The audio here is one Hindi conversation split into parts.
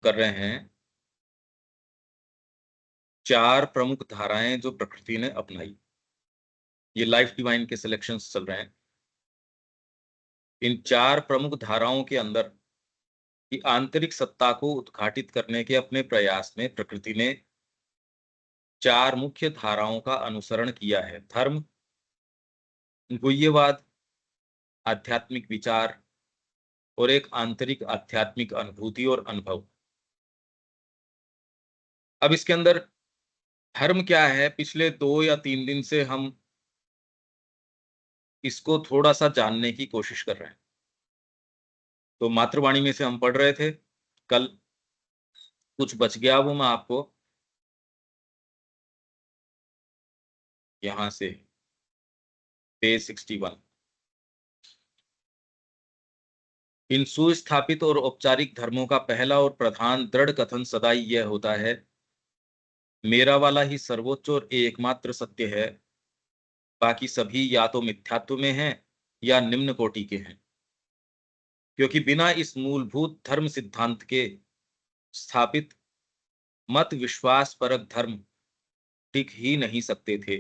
कर रहे हैं 4 प्रमुख धाराएँ जो प्रकृति ने अपनाई। ये लाइफ डिवाइन के सिलेक्शंस चल रहे हैं। इन 4 प्रमुख धाराओं के अंदर की आंतरिक सत्ता को उद्घाटित करने के अपने प्रयास में प्रकृति ने 4 मुख्य धाराओं का अनुसरण किया है। धर्म, गुह्यवाद, आध्यात्मिक विचार और एक आंतरिक आध्यात्मिक अनुभूति और अनुभव। अब इसके अंदर धर्म क्या है? पिछले 2 या 3 दिन से हम इसको थोड़ा-सा जानने की कोशिश कर रहे हैं। तो मातृवाणी में से हम पढ़ रहे थे, कल कुछ बच गया वो मैं आपको यहाँ से पेज 61। इन सुस्थापित और औपचारिक धर्मों का पहला और प्रधान दृढ़ कथन सदा ही यह होता है, मेरा वाला ही सर्वोच्च और एकमात्र सत्य है, बाकी सभी या तो मिथ्यात्व में हैं या निम्न कोटि के हैं। क्योंकि बिना इस मूलभूत धर्म सिद्धांत के स्थापित मत विश्वास परक धर्म टिक ही नहीं सकते थे।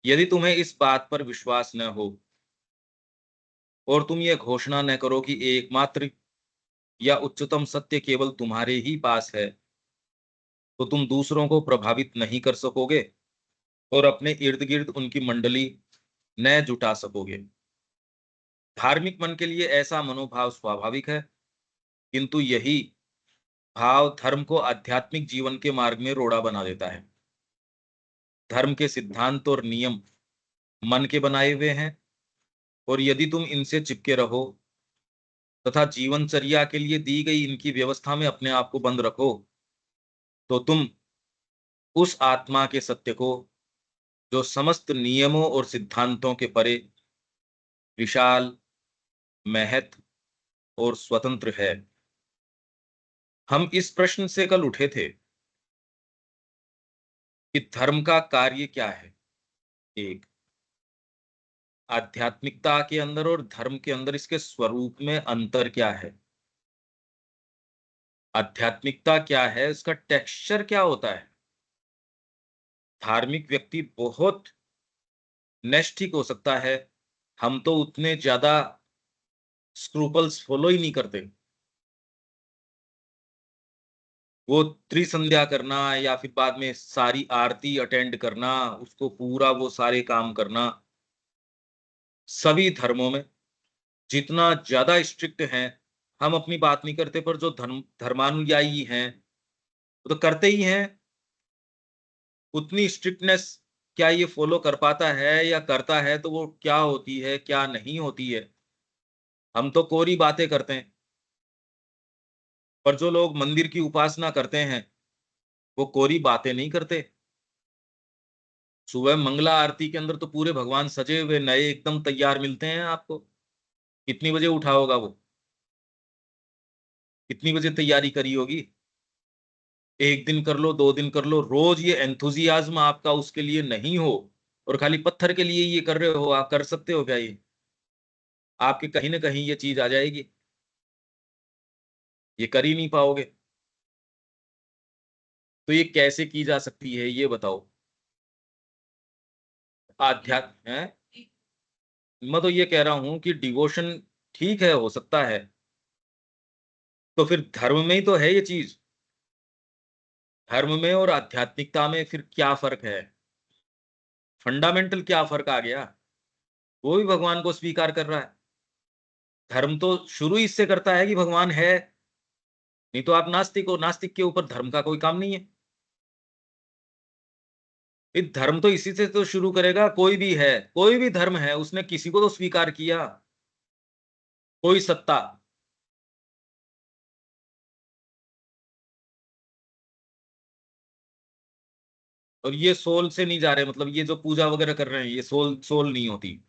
यदि तुम्हें इस बात पर विश्वास न हो और तुम यह घोषणा न करो कि एकमात्र या उच्चतम सत्य केवल तुम्हारे ही पास है, तो तुम दूसरों को प्रभावित नहीं कर सकोगे और अपने इर्द गिर्द उनकी मंडली न जुटा सकोगे। धार्मिक मन के लिए ऐसा मनोभाव स्वाभाविक है, किंतु यही भाव धर्म को आध्यात्मिक जीवन के मार्ग में रोड़ा बना देता है। धर्म के सिद्धांत और नियम मन के बनाए हुए हैं, और यदि तुम इनसे चिपके रहो तथा जीवनचर्या के लिए दी गई इनकी व्यवस्था में अपने आप को बंद रखो, तो तुम उस आत्मा के सत्य को, जो समस्त नियमों और सिद्धांतों के परे विशाल, महत और स्वतंत्र है। हम इस प्रश्न से कल उठे थे कि धर्म का कार्य क्या है। एक, आध्यात्मिकता के अंदर और धर्म के अंदर इसके स्वरूप में अंतर क्या है? आध्यात्मिकता क्या है? इसका टेक्सचर क्या होता है? धार्मिक व्यक्ति बहुत नैष्ठिक हो सकता है, हम तो उतने ज्यादा स्क्रूपल्स फॉलो ही नहीं करते। वो त्रिसंध्या करना या फिर बाद में सारी आरती अटेंड करना, उसको पूरा वो सारे काम करना, सभी धर्मों में जितना ज्यादा स्ट्रिक्ट हैं, हम अपनी बात नहीं करते, पर जो धर्मानुयायी हैं वो तो करते ही हैं। उतनी स्ट्रिक्टनेस क्या ये फॉलो कर पाता है, या करता है तो वो क्या होती है, क्या नहीं होती है? हम तो कोरी बातें करते हैं, पर जो लोग मंदिर की उपासना करते हैं, वो कोरी बातें नहीं करते। सुबह मंगला आरती के अंदर तो पूरे भगवान सजे हुए नए एकदम तैयार मिलते हैं आपको। कितनी बजे उठा होगा वो? कितनी बजे तैयारी करी होगी? 1 दिन कर लो, 2 दिन कर लो, रोज ये एंथुसियाज्म आपका उसके लिए नहीं हो और खाली पत्थर के लिए ये कर रहे हो, आप कर सकते हो क्या ये? आपके कहीं न कहीं ये चीज़ आ जाएगी, ये कर ही नहीं पाओगे। तो ये कैसे की जा सकती है, ये बताओ? आध्यात्म हैं? मैं तो ये कह रहा हूँ कि डिवोशन ठीक है, हो सकता है, तो फिर धर्म में ही तो है ये चीज़। धर्म में और आध्यात्मिकता में फिर क्या फ़र्क है? फंडामेंटल क्या फ़र्क आ गया? वो भी भगवान को स्वीकार कर रहा है। धर्म तो शुरू ही इससे करता है कि भगवान है, नहीं तो आप नास्तिक हो, नास्तिक के ऊपर धर्म का कोई काम नहीं है। ये धर्म तो इसी से तो शुरू करेगा, कोई भी धर्म है, उसने किसी को तो स्वीकार किया, कोई सत्ता। और ये सोल से नहीं जा रहे, मतलब ये जो पूजा वगैरह कर रहे हैं, ये सोल सोल नहीं होती।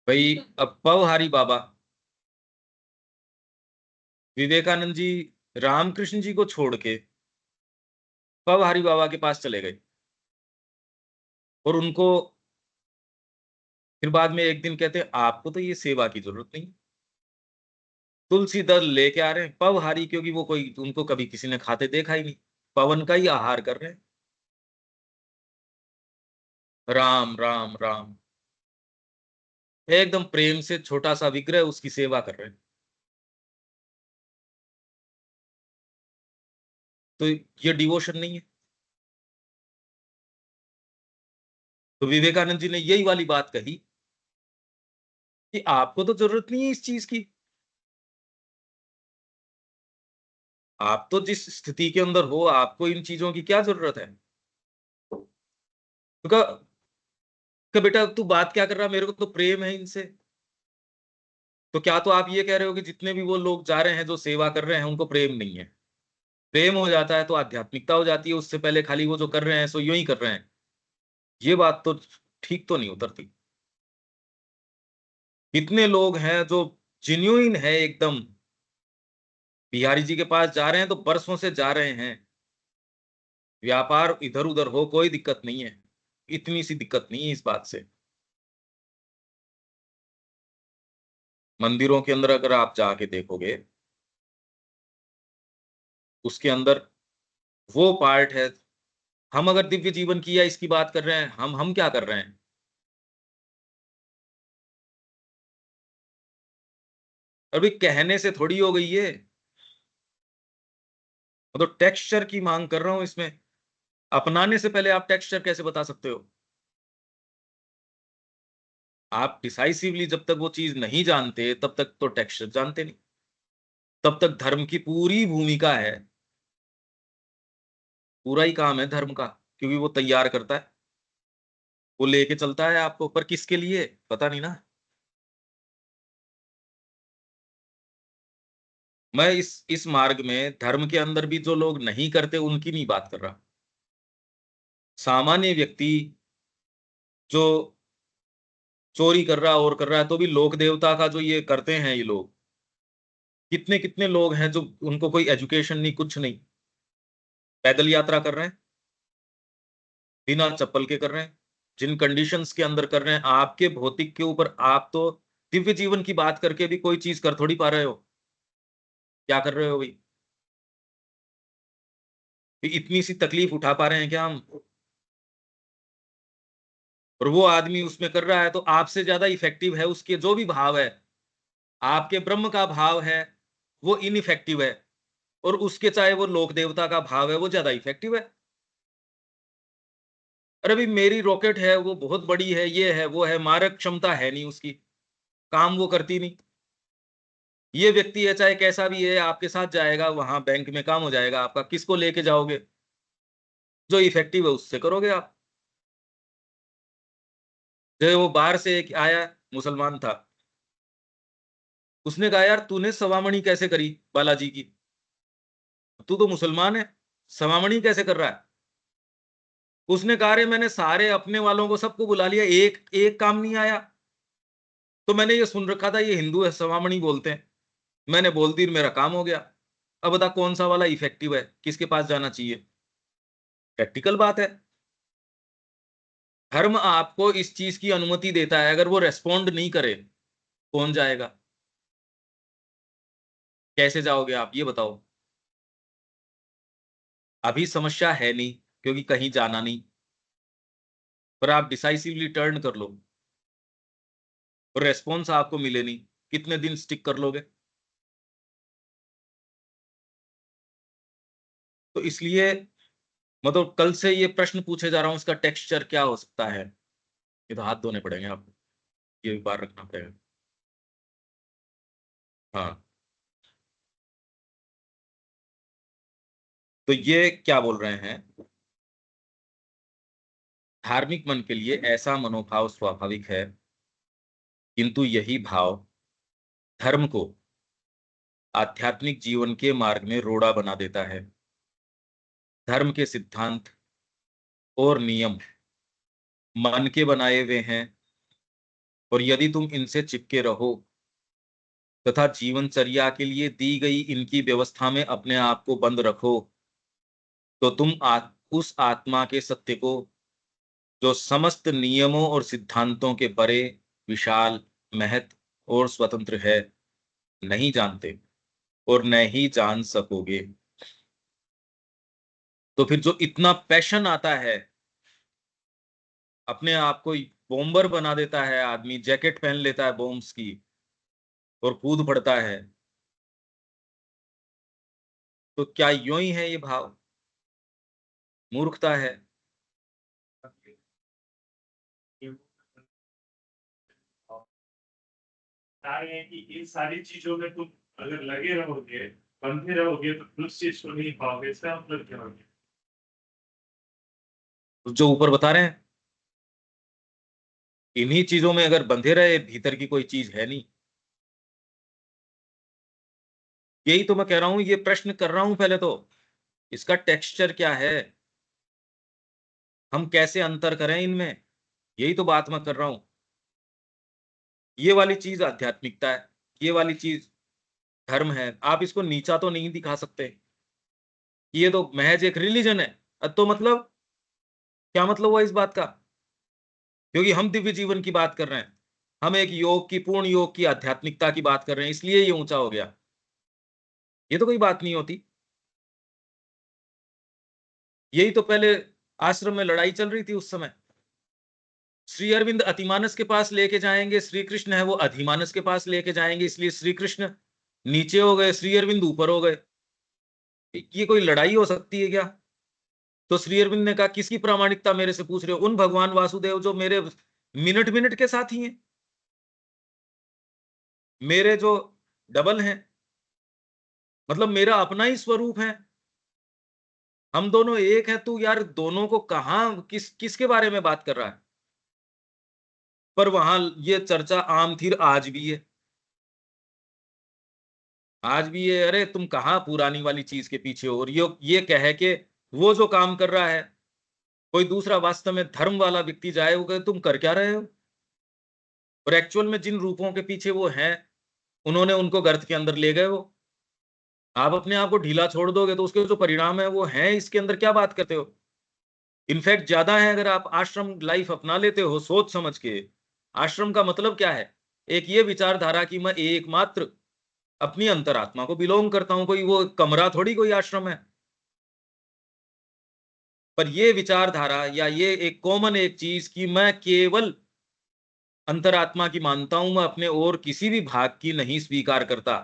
भाई अब पवहारी बाबा, विवेकानंद जी रामकृष्ण जी को छोड़ के पवहारी बाबा के पास चले गए और उनको फिर बाद में एक दिन कहते हैं आपको तो ये सेवा की जरूरत नहीं, तुलसी दल लेके आ रहे हैं पवहारी, क्योंकि वो कोई उनको कभी किसी ने खाते देखा ही नहीं, पवन का ही आहार कर रहे हैं, राम राम राम, एकदम प्रेम से छोटा सा विग्रह उसकी सेवा कर रहे हैं। तो ये डिवोशन नहीं है। तो विवेकानंद जी ने यही वाली बात कही कि आपको तो जरूरत नहीं है इस चीज की, आप तो जिस स्थिति के अंदर हो आपको इन चीजों की क्या जरूरत है। तो कहा बेटा तू बात क्या कर रहा, मेरे को तो प्रेम है इनसे। तो क्या तो आप ये कह रहे हो कि जितने भी वो लोग जा रहे हैं जो सेवा कर रहे हैं उनको प्रेम नहीं है। प्रेम हो जाता है तो आध्यात्मिकता हो जाती है, उससे पहले खाली वो जो कर रहे हैं सो यूं ही कर रहे हैं, ये बात तो ठीक तो नहीं उतरती। कितने लोग हैं जो जेन्युइन है एकदम, बिहारी जी के पास जा रहे हैं तो बरसों से जा रहे हैं, व्यापार इधर उधर हो कोई दिक्कत नहीं है, इतनी सी दिक्कत नहीं है इस बात से। मंदिरों के अंदर अगर आप जाके देखोगे उसके अंदर वो पार्ट है, हम अगर दिव्य जीवन की या इसकी बात कर रहे हैं, हम क्या कर रहे हैं। अभी कहने से थोड़ी हो गई ये, मैं तो टेक्सचर की मांग कर रहा हूं इसमें। अपनाने से पहले आप टेक्सचर कैसे बता सकते हो। आप डिसाइसिवली जब तक वो चीज नहीं जानते तब तक तो टेक्सचर जानते नहीं, तब तक धर्म की पूरी भूमिका है, पूरा ही काम है धर्म का, क्योंकि वो तैयार करता है, वो लेके चलता है आपको, पर किसके लिए पता नहीं ना। मैं इस मार्ग में धर्म के अंदर भी जो लोग नहीं करते उनकी नहीं बात कर रहा। सामान्य व्यक्ति जो चोरी कर रहा और कर रहा है तो भी लोक देवता का जो ये करते हैं ये लोग, कितने कितने लोग हैं जो उनको कोई एजुकेशन नहीं कुछ नहीं, पैदल यात्रा कर रहे हैं, बिना चप्पल के कर रहे हैं, जिन कंडीशंस के अंदर कर रहे हैं, आपके भौतिक के ऊपर आप तो दिव्य जीवन की बात करके भी कोई चीज कर थोड़ी पा रहे हो। क्या कर रहे हो भाई, इतनी सी तकलीफ उठा पा रहे हैं क्या हम। और वो आदमी उसमें कर रहा है तो आपसे ज्यादा इफेक्टिव है, उसके जो भी भाव है, आपके ब्रह्म का भाव है वो इनइफेक्टिव है, और उसके चाहे वो लोक देवता का भाव है वो ज्यादा इफेक्टिव है। अरे भाई मेरी रॉकेट है वो बहुत बड़ी है, ये है वो है, मारक क्षमता है नहीं उसकी, काम वो करती नहीं। ये व्यक्ति है चाहे कैसा भी है आपके साथ जाएगा वहां बैंक में काम हो जाएगा आपका, किसको लेके जाओगे, जो इफेक्टिव है उससे करोगे आप। जब वो बाहर से एक आया मुसलमान था, उसने कहा यार तूने सवामणी कैसे करी बालाजी की, तू तो मुसलमान है, सवामणी कैसे कर रहा है। उसने कहा रे मैंने सारे अपने वालों को सबको बुला लिया, एक एक काम नहीं आया। तो मैंने ये सुन रखा था ये हिंदू है सवामणी बोलते हैं, मैंने बोल दी मेरा काम हो गया। अब बता कौन सा वाला इफेक्टिव है, किसके पास जाना चाहिए। प्रैक्टिकल बात है। धर्म आपको इस चीज की अनुमति देता है, अगर वो रेस्पॉन्ड नहीं करे कौन जाएगा, कैसे जाओगे आप ये बताओ। अभी समस्या है नहीं क्योंकि कहीं जाना नहीं, पर आप डिसाइसिवली टर्न कर लो और रेस्पॉन्स आपको मिले नहीं, कितने दिन स्टिक कर लोगे। तो इसलिए मतलब कल से ये प्रश्न पूछे जा रहा हूं इसका टेक्सचर क्या हो सकता है, ये तो हाथ धोने पड़ेंगे आपको, ये भी बार रखना पड़ेगा। हाँ। तो ये क्या बोल रहे हैं, धार्मिक मन के लिए ऐसा मनोभाव स्वाभाविक है, किंतु यही भाव धर्म को आध्यात्मिक जीवन के मार्ग में रोड़ा बना देता है। धर्म के सिद्धांत और नियम मन के बनाए हुए हैं, और यदि तुम इनसे चिपके रहो तथा जीवनचर्या के लिए दी गई इनकी व्यवस्था में अपने आप को बंद रखो, तो तुम उस आत्मा के सत्य को, जो समस्त नियमों और सिद्धांतों के परे, विशाल, महत और स्वतंत्र है, नहीं जानते और न ही जान सकोगे। तो फिर जो इतना पैशन आता है, अपने आप को बॉम्बर बना देता है आदमी, जैकेट पहन लेता है बॉम्ब्स की और कूद पड़ता है, तो क्या यूं ही है ये भाव? मूर्खता है। है कि इन सारी चीजों में तुम अगर लगे रहोगे, बंधे रहोगे, तो उस चीज को नहीं पाओगे। इसका मतलब क्या होगा? जो ऊपर बता रहे हैं, इन्हीं चीजों में अगर बंधे रहे, भीतर की कोई चीज है नहीं। यही तो मैं कह रहा हूं, ये प्रश्न कर रहा हूं पहले तो, इसका टेक्सचर क्या है, हम कैसे अंतर करें इनमें, यही तो बात मैं कर रहा हूं। ये वाली चीज आध्यात्मिकता है, ये वाली चीज धर्म है। आप इसको नीचा तो नहीं दिखा सकते, ये तो महज एक रिलीजन है। तो मतलब क्या मतलब हुआ इस बात का? क्योंकि हम दिव्य जीवन की बात कर रहे हैं, हम एक योग की, पूर्ण योग की, आध्यात्मिकता की बात कर रहे हैं, इसलिए ये ऊंचा हो गया। ये तो कोई बात नहीं होती। यही तो पहले आश्रम में लड़ाई चल रही थी उस समय। श्री अरविंद अतिमानस के पास लेके जाएंगे, श्री कृष्ण है वो अधिमानस के पास लेके जाएंगे, इसलिए श्री कृष्ण नीचे हो गए, श्री अरविंद ऊपर हो गए। ये कोई लड़ाई हो सकती है क्या? तो श्री अरविंद ने कहा, किसकी प्रामाणिकता मेरे से पूछ रहे हो? उन भगवान वासुदेव जो मेरे मिनट मिनट के साथी हैं, मेरे जो डबल हैं, मतलब मेरा अपना ही स्वरूप है। हम दोनों एक है, तू यार दोनों को कहां, किसके बारे में बात कर रहा है? पर वहां ये चर्चा आम थी, आज भी है, आज भी ये। अरे तुम कहाँ पुरानी वाली चीज के पीछे हो, और ये कह के वो जो काम कर रहा है, कोई दूसरा वास्तव में धर्म वाला व्यक्ति जाए, वो कहे तुम कर क्या रहे हो? और एक्चुअल में जिन रूपों के पीछे वो हैं, उन्होंने उनको गर्त के अंदर ले गए वो। आप अपने आप को ढीला छोड़ दोगे तो उसके जो परिणाम है वो हैं इसके अंदर, क्या बात करते हो? इनफैक्ट ज्यादा है, अगर आप आश्रम लाइफ अपना लेते हो सोच समझ के। आश्रम का मतलब क्या है? एक ये विचारधारा कि मैं एकमात्र अपनी अंतरात्मा को बिलोंग करता हूं, कोई वो कमरा थोड़ी कोई आश्रम है। पर ये विचारधारा या ये एक कॉमन एक चीज कि मैं केवल अंतरात्मा की मानता हूं, मैं अपने और किसी भी भाग की नहीं स्वीकार करता।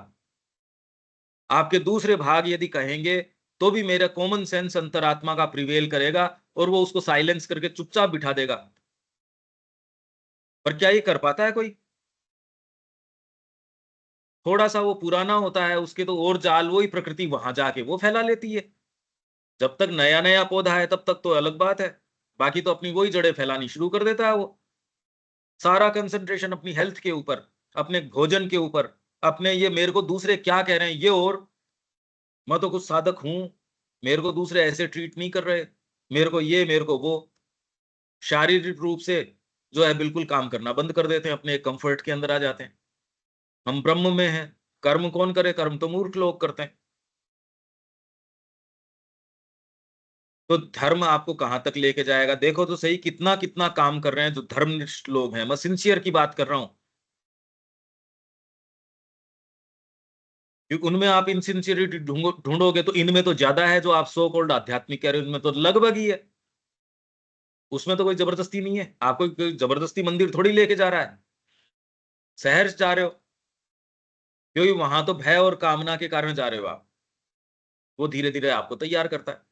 आपके दूसरे भाग यदि कहेंगे तो भी मेरा कॉमन सेंस अंतरात्मा का प्रिवेल करेगा और वो उसको साइलेंस करके चुपचाप बिठा देगा। पर क्या ये कर पाता है कोई? थोड़ा सा वो पुराना होता है उसके तो और जाल, वही प्रकृति वहां जाके वो फैला लेती है। जब तक नया नया पौधा है तब तक तो अलग बात है, बाकी तो अपनी वही जड़ें फैलानी शुरू कर देता है वो। सारा कंसंट्रेशन अपनी हेल्थ के ऊपर, अपने भोजन के ऊपर, अपने ये मेरे को दूसरे क्या कह रहे हैं ये, और मैं तो कुछ साधक हूं, मेरे को दूसरे ऐसे ट्रीट नहीं कर रहे, मेरे को ये, मेरे को वो। शारीरिक रूप से जो है बिल्कुल काम करना बंद कर देते हैं, अपने कंफर्ट के अंदर आ जाते हैं। हम ब्रह्म में हैं, कर्म कौन करे? कर्म तो मूर्ख लोग करते हैं। तो धर्म आपको कहां तक लेके जाएगा? देखो तो सही, कितना कितना काम कर रहे हैं जो धर्मनिष्ठ लोग हैं, मैं सिंसियर की बात कर रहा हूं। क्योंकि उनमें आप इनसिंसियरिटी ढूंढोगे तो इनमें तो ज्यादा है, जो आप सो कॉल्ड आध्यात्मिक कह रहे हो, उनमें तो लगभग ही है। उसमें तो कोई जबरदस्ती नहीं है, आपको कोई जबरदस्ती मंदिर थोड़ी लेके जा रहा है, शहर जा रहे हो, क्योंकि वहां तो भय और कामना के कारण जा रहे हो आप। वो धीरे धीरे आपको तैयार करता है।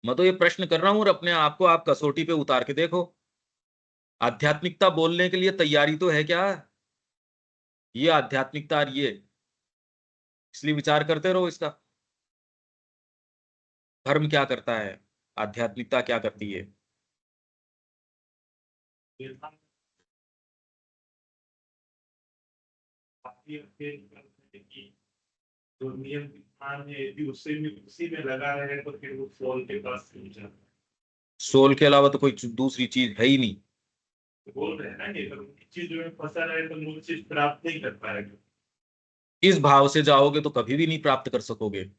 मैं तो ये प्रश्न कर रहा हूं, और अपने आप को आप कसौटी पे उतार के देखो। आध्यात्मिकता बोलने के लिए तैयारी तो है क्या? ये आध्यात्मिकता, और ये इसलिए विचार करते रहो इसका। धर्म क्या करता है, आध्यात्मिकता क्या करती है? जो नियम विधान है यदि उसी में लगा रहे तो फिर वो फॉल के पास नहीं जाता। सोल के अलावा तो कोई दूसरी चीज है ही नहीं। बोल रहे हैं ना कि अगर उन्हीं चीजों में फंसा रहे तो मूल चीज प्राप्त नहीं कर पाएगा। इस भाव से जाओगे तो कभी भी नहीं प्राप्त कर सकोगे।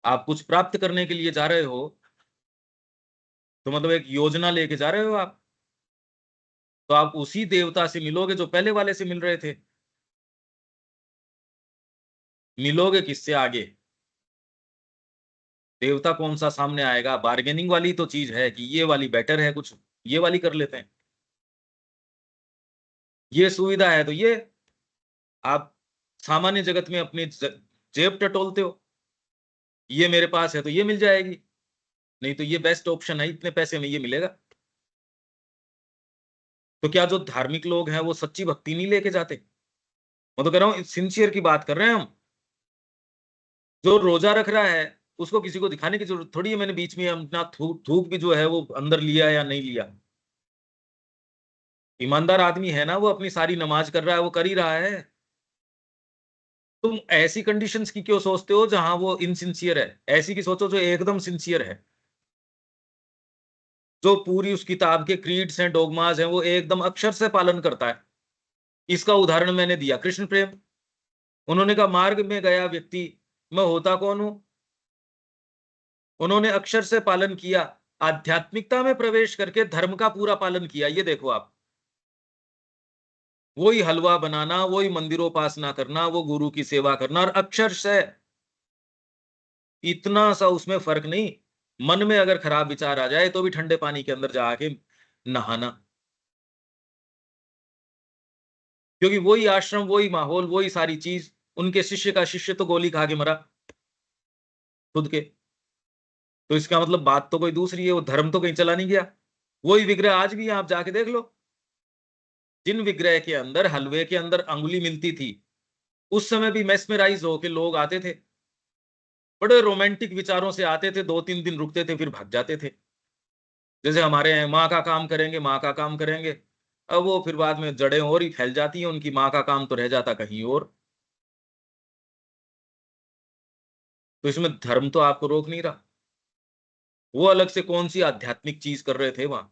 आप कुछ प्राप्त करने के लिए जा रहे हो तो मतलब एक योजना लेके जा रहे हो आप, तो आप उसी देवता से मिलोगे जो पहले वाले से मिल रहे थे। मिलोगे किससे आगे? देवता कौन सा सामने आएगा? बार्गेनिंग वाली तो चीज है कि ये वाली बेटर है, कुछ ये वाली कर लेते हैं, ये सुविधा है तो ये। आप सामान्य जगत में अपनी जेब टटोलते हो, ये मेरे पास है तो ये मिल जाएगी, नहीं तो ये बेस्ट ऑप्शन है, इतने पैसे में ये मिलेगा। तो क्या जो धार्मिक लोग हैं वो सच्ची भक्ति नहीं लेके जाते? मैं तो कह रहा हूं सिंसियर की बात कर रहे हैं हम। जो रोजा रख रहा है उसको किसी को दिखाने की जरूरत थोड़ी है मैंने बीच में अपना थूक भी जो है वो अंदर लिया या नहीं लिया। ईमानदार आदमी है ना, वो अपनी सारी नमाज कर रहा है, वो कर ही रहा है। तुम ऐसी कंडीशंस की क्यों सोचते हो जहां वो इनसिंसियर है? ऐसी की सोचो जो एकदम सिंसियर है, जो पूरी उस किताब के क्रीड्स हैं, डोगमाज हैं, वो एकदम अक्षर से पालन करता है। इसका उदाहरण मैंने दिया कृष्ण प्रेम। उन्होंने कहा मार्ग में गया व्यक्ति मैं होता कौन हूं? उन्होंने अक्षर से पालन किया, आध्यात्मिकता में प्रवेश करके धर्म का पूरा पालन किया। ये देखो आप, वही हलवा बनाना, वही मंदिरोपासना करना, वो गुरु की सेवा करना, और अक्षर से इतना सा उसमें फर्क नहीं। मन में अगर खराब विचार आ जाए तो भी ठंडे पानी के अंदर जाके नहाना, क्योंकि वही आश्रम, वही माहौल, वही सारी चीज। उनके शिष्य का शिष्य तो गोली खा के मरा खुद के। तो इसका मतलब बात तो कोई दूसरी है, वो धर्म तो कहीं चला नहीं गया। वही विग्रह आज भी आप जाके देख लो। जिन विग्रह के अंदर हलवे के अंदर अंगुली मिलती थी, उस समय भी मेस्मराइज होके लोग आते थे, बड़े रोमांटिक विचारों से आते थे, 2-3 दिन रुकते थे फिर भाग जाते थे। जैसे हमारे यहाँ माँ का काम करेंगे, माँ का काम करेंगे। अब वो फिर बाद में जड़ें और ही फैल जाती हैं उनकी, माँ का काम तो रह जाता कहीं और। तो इसमें धर्म तो आपको रोक नहीं रहा। वो अलग से कौन सी आध्यात्मिक चीज कर रहे थे वहां?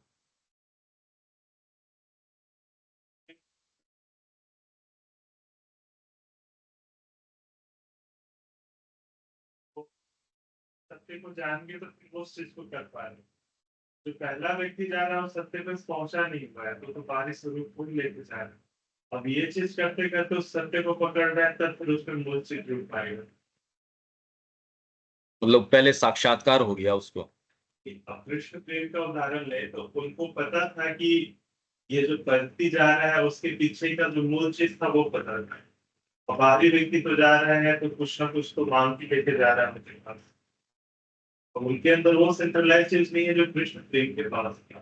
तो सत्य को जान के तो फिर वो उस चीज को कर पा रहे। जो पहला व्यक्ति जा रहा है वो सत्य पे पहुंचा नहीं पाया, तो बारिश स्वरूप फूल लेके जा रहा है। अब ये चीज करते करते उस सत्य को पकड़ रहा है, तब फिर उसमें मूल चीज जुड़ पाएगा। मतलब पहले साक्षात्कार हो गया उसको। अब कृष्ण प्रेम का उदाहरण ले तो उनको पता था कि ये जो करती जा रहा है उसके पीछे का जो मूल चीज था वो पता था। अब बाहरी व्यक्ति तो जा रहा है तो कुछ ना कुछ तो मांग के लेके जा रहा है मुझे पास। तो उनके अंदर वो सेंट्रलाइज चीज नहीं है जो कृष्ण प्रेम के पास था।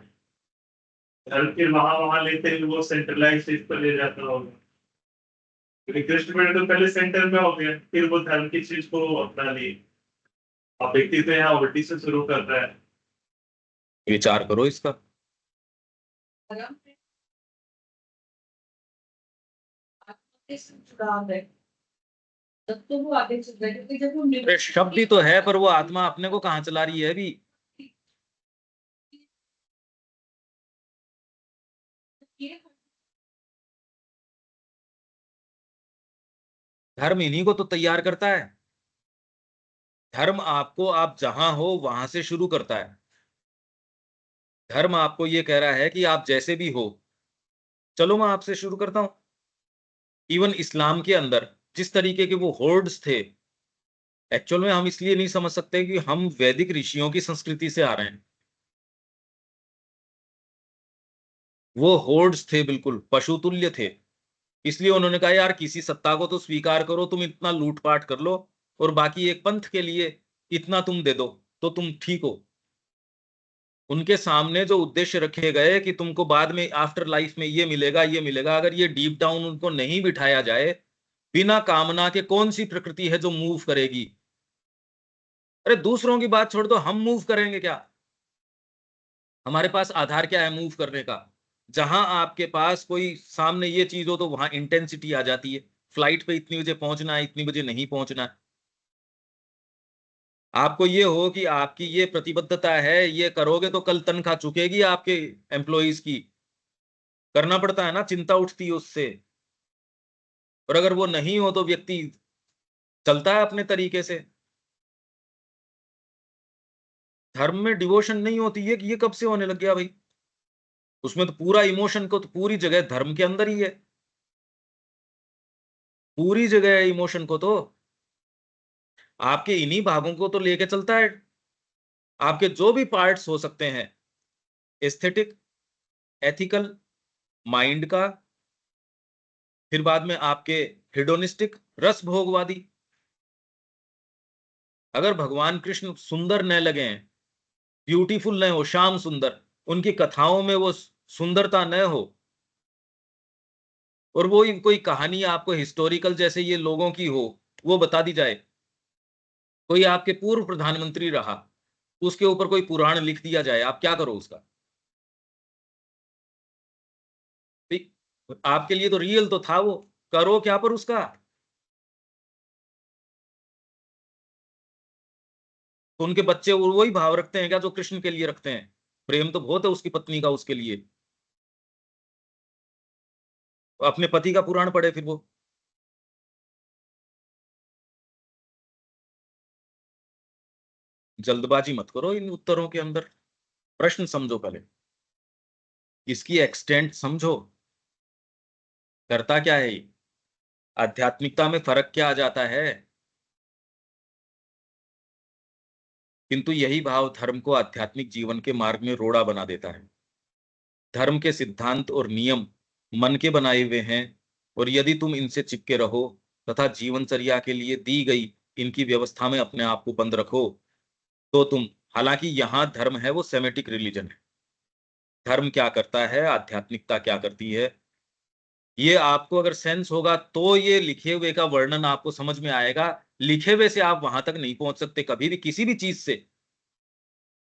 धर्म फिर वहां वहां लेते हुए वो सेंट्रलाइज चीज पर ले जाता होगा, क्योंकि कृष्ण प्रेम तो पहले सेंटर में हो गया, फिर वो धर्म की चीज को अपना ली। अब व्यक्ति तो यहाँ उल्टी से शुरू कर रहा है। विचार करो इसका। जुड़ाव है, तब तो वो आगे चल रहा है, क्योंकि जब वो अरे शब्द ही तो है, पर वो आत्मा अपने को कहाँ चला रही है अभी? धर्म इन्हीं को तो तैयार करता है। धर्म आपको, आप जहां हो वहां से शुरू करता है। धर्म आपको ये कह रहा है कि आप जैसे भी हो, चलो मैं आपसे शुरू करता हूं। इवन इस्लाम के अंदर जिस तरीके के वो होर्ड्स थे, एक्चुअल में हम इसलिए नहीं समझ सकते कि हम वैदिक ऋषियों की संस्कृति से आ रहे हैं। वो होर्ड्स थे, बिल्कुल पशुतुल्य थे। इसलिए उन्होंने कहा यार किसी सत्ता को तो स्वीकार करो, तुम इतना लूटपाट कर लो और बाकी एक पंथ के लिए इतना तुम दे दो तो तुम ठीक हो। उनके सामने जो उद्देश्य रखे गए कि तुमको बाद में आफ्टर लाइफ में ये मिलेगा ये मिलेगा, अगर ये डीप डाउन उनको नहीं बिठाया जाए, बिना कामना के कौन सी प्रकृति है जो मूव करेगी? अरे दूसरों की बात छोड़ दो, हम मूव करेंगे क्या? हमारे पास आधार क्या है मूव करने का? जहां आपके पास कोई सामने ये चीज हो तो वहां इंटेंसिटी आ जाती है। फ्लाइट पे इतनी बजे पहुंचना है, इतनी बजे नहीं पहुंचना है। आपको ये हो कि आपकी ये प्रतिबद्धता है, ये करोगे तो कल तनख्वाह चुकेगी आपके एम्प्लॉइज की, करना पड़ता है ना, चिंता उठती है उससे। और अगर वो नहीं हो तो व्यक्ति चलता है अपने तरीके से। धर्म में डिवोशन नहीं होती है, कि ये कब से होने लग गया भाई? उसमें तो पूरा इमोशन को तो पूरी जगह धर्म के अंदर ही है, पूरी जगह है इमोशन को तो। आपके इन्हीं भागों को तो लेके चलता है। आपके जो भी पार्ट्स हो सकते हैं, एस्थेटिक, एथिकल, माइंड का, फिर बाद में आपके हेडोनिस्टिक, रस भोगवादी। अगर भगवान कृष्ण सुंदर न लगे, ब्यूटीफुल न हो, श्याम सुंदर, उनकी कथाओं में वो सुंदरता न हो, और वो कोई कहानी आपको हिस्टोरिकल जैसे ये लोगों की हो, वो बता दी जाए, कोई आपके पूर्व प्रधानमंत्री रहा, उसके ऊपर कोई पुराण लिख दिया जाए, आप क्या करो उसका? भाई, आपके लिए तो रियल तो था वो, करो क्या पर उसका? तो उनके बच्चे वही भाव रखते हैं क्या जो कृष्ण के लिए रखते हैं? प्रेम तो बहुत है उसकी पत्नी का उसके लिए। अपने पति का पुराण पढ़े फिर वो। जल्दबाजी मत करो इन उत्तरों के अंदर, प्रश्न समझो पहले, इसकी एक्सटेंट समझो, करता क्या है ये, आध्यात्मिकता में फर्क क्या आ जाता है। किंतु यही भाव धर्म को आध्यात्मिक जीवन के मार्ग में रोड़ा बना देता है। धर्म के सिद्धांत और नियम मन के बनाए हुए हैं, और यदि तुम इनसे चिपके रहो तथा जीवनचर्या के लिए दी गई इनकी व्यवस्था में अपने आप को बंद रखो, तो तुम, हालांकि यहां धर्म है वो सेमेटिक रिलीजन है, धर्म क्या करता है, आध्यात्मिकता क्या करती है, ये आपको अगर सेंस होगा तो ये लिखे हुए का वर्णन आपको समझ में आएगा। लिखे हुए से आप वहां तक नहीं पहुंच सकते कभी भी किसी भी चीज से।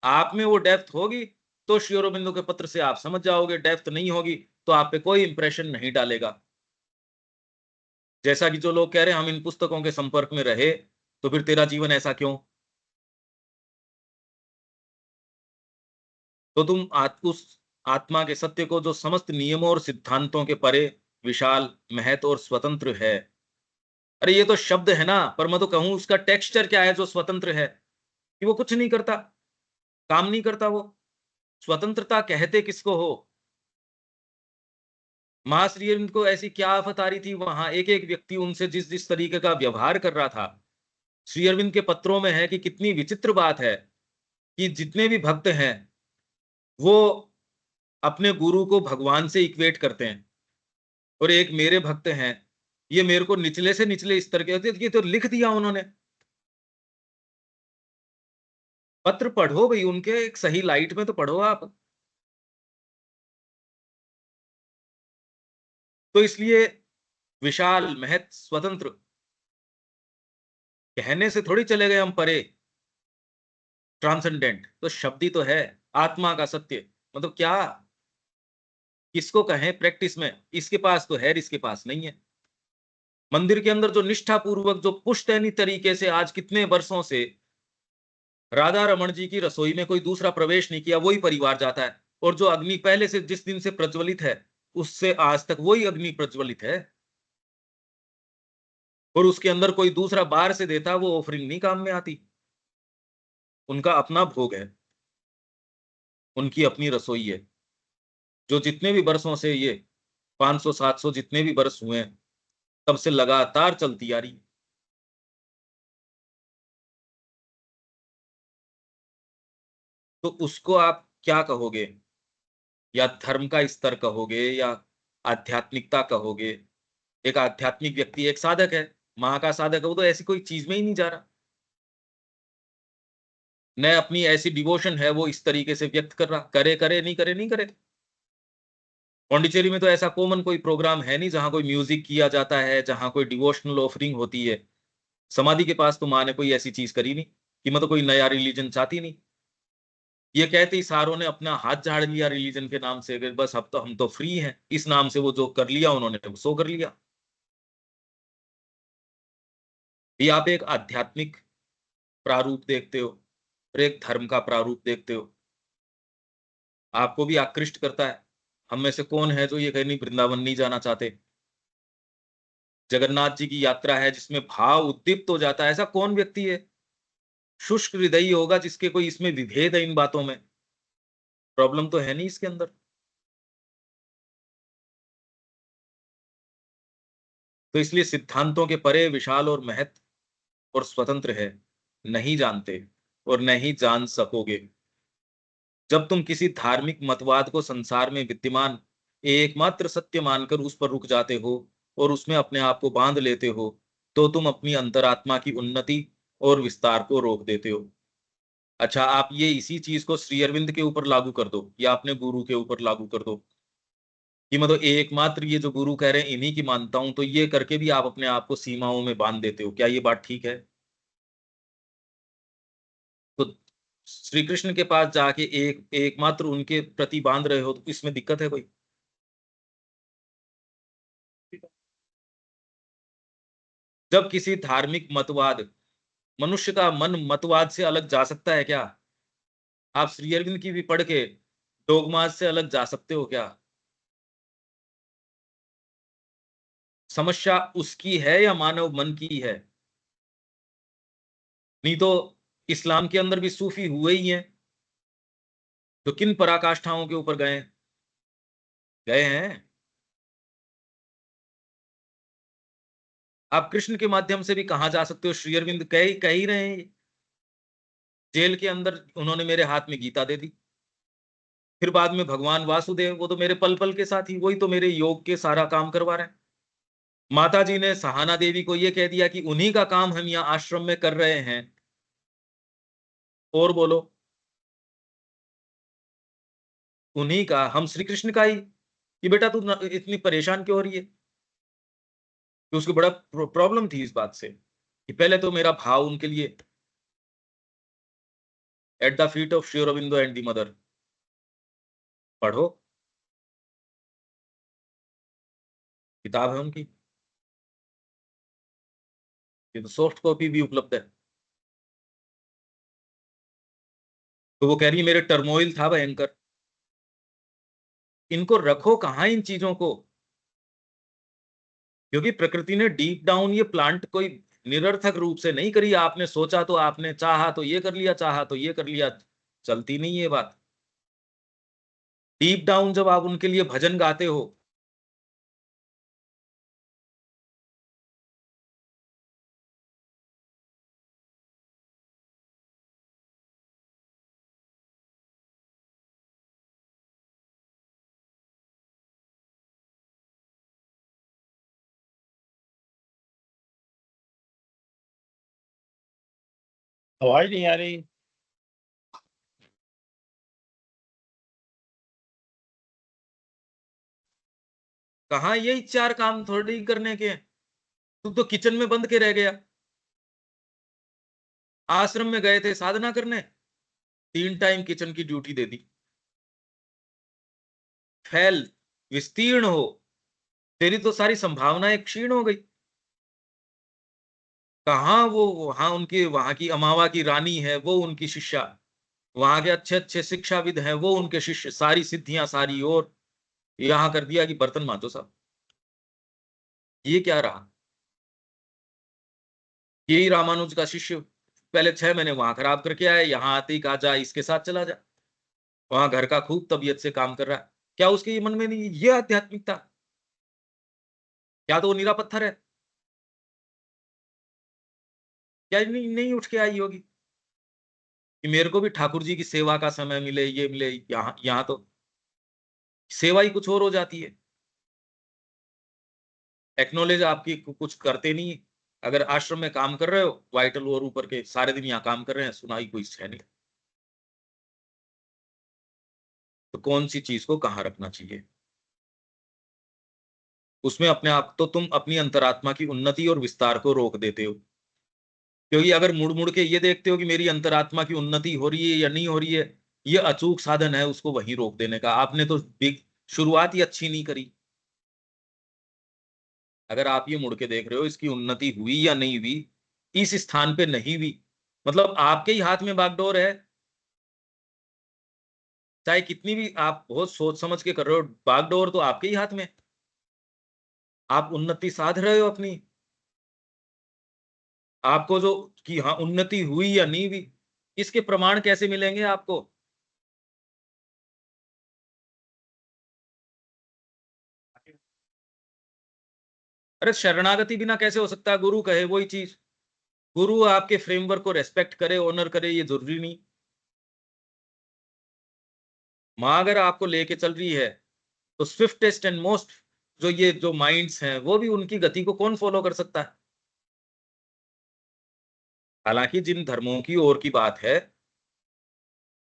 आप में वो डेप्थ होगी तो श्री अरबिंदो के पत्र से आप समझ जाओगे, डेप्थ नहीं होगी तो आप पे कोई इंप्रेशन नहीं डालेगा। जैसा कि जो लोग कह रहे हैं हम इन पुस्तकों के संपर्क में रहे, तो फिर तेरा जीवन ऐसा क्यों? तो तुम उस आत्मा के सत्य को जो समस्त नियमों और सिद्धांतों के परे, विशाल, महत और स्वतंत्र है। अरे ये तो शब्द है ना, पर मैं तो कहूं उसका टेक्सचर क्या है जो स्वतंत्र है, कि वो कुछ नहीं करता, काम नहीं करता वो। स्वतंत्रता कहते किसको हो? महाश्री अरविंद को ऐसी क्या आफत आ रही थी, वहां एक एक व्यक्ति उनसे जिस जिस तरीके का व्यवहार कर रहा था। श्री अरविंद के पत्रों में है कि कितनी विचित्र बात है कि जितने भी भक्त हैं वो अपने गुरु को भगवान से इक्वेट करते हैं, और एक मेरे भक्त हैं, ये मेरे को निचले से निचले स्तर के होते, ये तो लिख दिया उन्होंने। पत्र पढ़ो भाई उनके, एक सही लाइट में तो पढ़ो आप। तो इसलिए विशाल, महत, स्वतंत्र कहने से थोड़ी चले गए हम परे। ट्रांसेंडेंट तो शब्द ही तो है, आत्मा का सत्य, मतलब क्या, किसको कहें प्रैक्टिस में? इसके पास तो है, इसके पास नहीं है। मंदिर के अंदर जो निष्ठा पूर्वक, जो पुश्तैनी तरीके से आज कितने वर्षों से राधा रमन जी की रसोई में कोई दूसरा प्रवेश नहीं किया, वही परिवार जाता है, और जो अग्नि पहले से जिस दिन से प्रज्वलित है उससे आज तक वही अग्नि प्रज्वलित है, और उसके अंदर कोई दूसरा बाहर से देता वो ऑफरिंग नहीं काम में आती। उनका अपना भोग है, उनकी अपनी रसोई है, जो जितने भी बरसों से ये 500 700 जितने भी बरस हुए हैं तब से लगातार चलती आ रही है। तो उसको आप क्या कहोगे? या धर्म का स्तर कहोगे, या आध्यात्मिकता कहोगे? एक आध्यात्मिक व्यक्ति एक साधक है, माँ का साधक है, वो तो ऐसी कोई चीज में ही नहीं जा रहा, न अपनी ऐसी डिवोशन है वो इस तरीके से व्यक्त कर रहा, करे करे नहीं करे नहीं करे। पौंडीचेरी में तो ऐसा कॉमन कोई प्रोग्राम है नहीं जहां कोई म्यूजिक किया जाता है, जहां कोई डिवोशनल ऑफरिंग होती है। समाधि के पास तो माँ ने कोई ऐसी चीज करी नहीं, कि मतलब कोई नया रिलीजन चाहती नहीं। ये कहते ही सारों ने अपना हाथ झाड़ लिया रिलीजन के नाम से, कि बस अब तो हम तो फ्री हैं, इस नाम से वो जो कर लिया उन्होंने वो सो कर लिया। ये आप एक आध्यात्मिक प्रारूप देखते हो और एक धर्म का प्रारूप देखते हो। आपको भी आकृष्ट करता है। हम में से कौन है जो ये कहीं वृंदावन नहीं जाना चाहते? जगन्नाथ जी की यात्रा है जिसमें भाव उद्दीप्त हो जाता है, ऐसा कौन व्यक्ति है? शुष्क हृदयी होगा जिसके कोई इसमें विभेद है इन बातों में। प्रॉब्लम तो है नहीं इसके अंदर। तो इसलिए सिद्धांतों के परे विशाल और महत और स्वतंत्र है, नहीं जानते और नहीं जान सकोगे। जब तुम किसी धार्मिक मतवाद को संसार में विद्यमान एकमात्र सत्य मानकर उस पर रुक जाते हो और उसमें अपने आप को बांध लेते हो, तो तुम अपनी अंतरात्मा की उन्नति और विस्तार को रोक देते हो। अच्छा, आप ये इसी चीज को श्री अरविंद के ऊपर लागू कर दो या अपने गुरु के ऊपर लागू कर दो कि मतलब एकमात्र ये जो गुरु कह रहे हैं इन्हीं की मानता हूं, तो ये करके भी आप अपने आप को सीमाओं में बांध देते हो। क्या ये बात ठीक है? तो श्री कृष्ण के पास जाके एकमात्र उनके प्रति बांध रहे हो, तो इसमें दिक्कत है कोई? जब किसी धार्मिक मतवाद, मनुष्य का मन मतवाद से अलग जा सकता है क्या? आप श्री अरविंद की भी पढ़ के डोगमाज से अलग जा सकते हो क्या? समस्या उसकी है या मानव मन की है? नहीं तो इस्लाम के अंदर भी सूफी हुए ही हैं, तो किन पराकाष्ठाओं के ऊपर गए? गए हैं। आप कृष्ण के माध्यम से भी कहां जा सकते हो? श्री अरविंद कह ही रहे हैं। जेल के अंदर उन्होंने मेरे हाथ में गीता दे दी। फिर बाद में भगवान वासुदेव, वो तो मेरे पल पल के साथ ही, वही तो मेरे योग के सारा काम करवा रहे हैं। माता जी ने सहाना देवी को यह कह दिया कि उन्हीं का काम हम यहाँ आश्रम में कर रहे हैं। और बोलो, उन्हीं का, हम श्री कृष्ण का ही, कि बेटा तू इतनी परेशान क्यों हो रही है? कि उसको बड़ा प्रॉब्लम थी इस बात से कि पहले तो मेरा भाव उनके लिए, at the feet of Shri Aurobindo and the mother. पढ़ो, किताब है उनकी, ये तो सॉफ्ट कॉपी भी उपलब्ध है। तो वो कह रही है मेरे टर्मोइल था भयंकर। इनको रखो कहां इन चीजों को? क्योंकि प्रकृति ने डीप डाउन ये प्लांट कोई निरर्थक रूप से नहीं करी। आपने सोचा तो आपने, चाहा तो ये कर लिया, चाहा तो ये कर लिया। चलती नहीं ये बात। डीप डाउन जब आप उनके लिए भजन गाते हो, आवाज नहीं आ रही। कहाँ यही चार काम थोड़ी करने के हैं? तू तो किचन में बंद के रह गया। आश्रम में गए थे साधना करने, 3 टाइम किचन की ड्यूटी दे दी। फैल, विस्तीर्ण हो, तेरी तो सारी संभावनाएं क्षीण हो गई। कहाँ वो, वहां उनकी, वहां की अमावा की रानी है वो उनकी शिष्या, वहां के अच्छे अच्छे शिक्षाविद हैं वो उनके शिष्य, सारी सिद्धियां सारी, और यहां कर दिया कि बर्तन मांजो साहब। ये क्या रहा? यही रामानुज का शिष्य पहले 6 महीने वहां खराब करके आया, यहाँ आते ही कहा जा इसके साथ चला जा। वहां घर का खूब तबीयत से काम कर रहा है। क्या उसके ये मन में नहीं ये आध्यात्मिकता? क्या तो वो निरा पत्थर है? क्या नहीं, नहीं उठ के आई होगी कि मेरे को भी ठाकुर जी की सेवा का समय मिले, ये मिले? यहाँ यहाँ तो सेवा ही कुछ और हो जाती है। एक्नोलेज आपकी कुछ करते नहीं। अगर आश्रम में काम कर रहे हो, वाइटल और ऊपर के सारे दिन यहाँ काम कर रहे हैं, सुनाई कोई है नहीं, तो कौन सी चीज को कहाँ रखना चाहिए? उसमें अपने आप तो तुम अपनी अंतरात्मा की उन्नति और विस्तार को रोक देते हो। क्योंकि अगर मुड़ मुड़ के ये देखते हो कि मेरी अंतरात्मा की उन्नति हो रही है या नहीं हो रही है, ये अचूक साधन है उसको वहीं रोक देने का। आपने तो बिग शुरुआत ही अच्छी नहीं करी। अगर आप ये मुड़ के देख रहे हो इसकी उन्नति हुई या नहीं हुई, इस स्थान पे नहीं हुई, मतलब आपके ही हाथ में बागडोर है, चाहे कितनी भी आप बहुत सोच समझ के कर रहे हो, बागडोर तो आपके ही हाथ में। आप उन्नति साध रहे हो अपनी, आपको जो कि हाँ उन्नति हुई या नहीं हुई, इसके प्रमाण कैसे मिलेंगे आपको? अरे शरणागति बिना कैसे हो सकता है? गुरु कहे वही चीज, गुरु आपके फ्रेमवर्क को रेस्पेक्ट करे, ऑनर करे, ये जरूरी नहीं। माँ अगर आपको लेके चल रही है तो स्विफ्टेस्ट एंड मोस्ट जो ये जो माइंड्स हैं वो भी उनकी गति को कौन फॉलो कर सकता है? हालांकि जिन धर्मों की ओर की बात है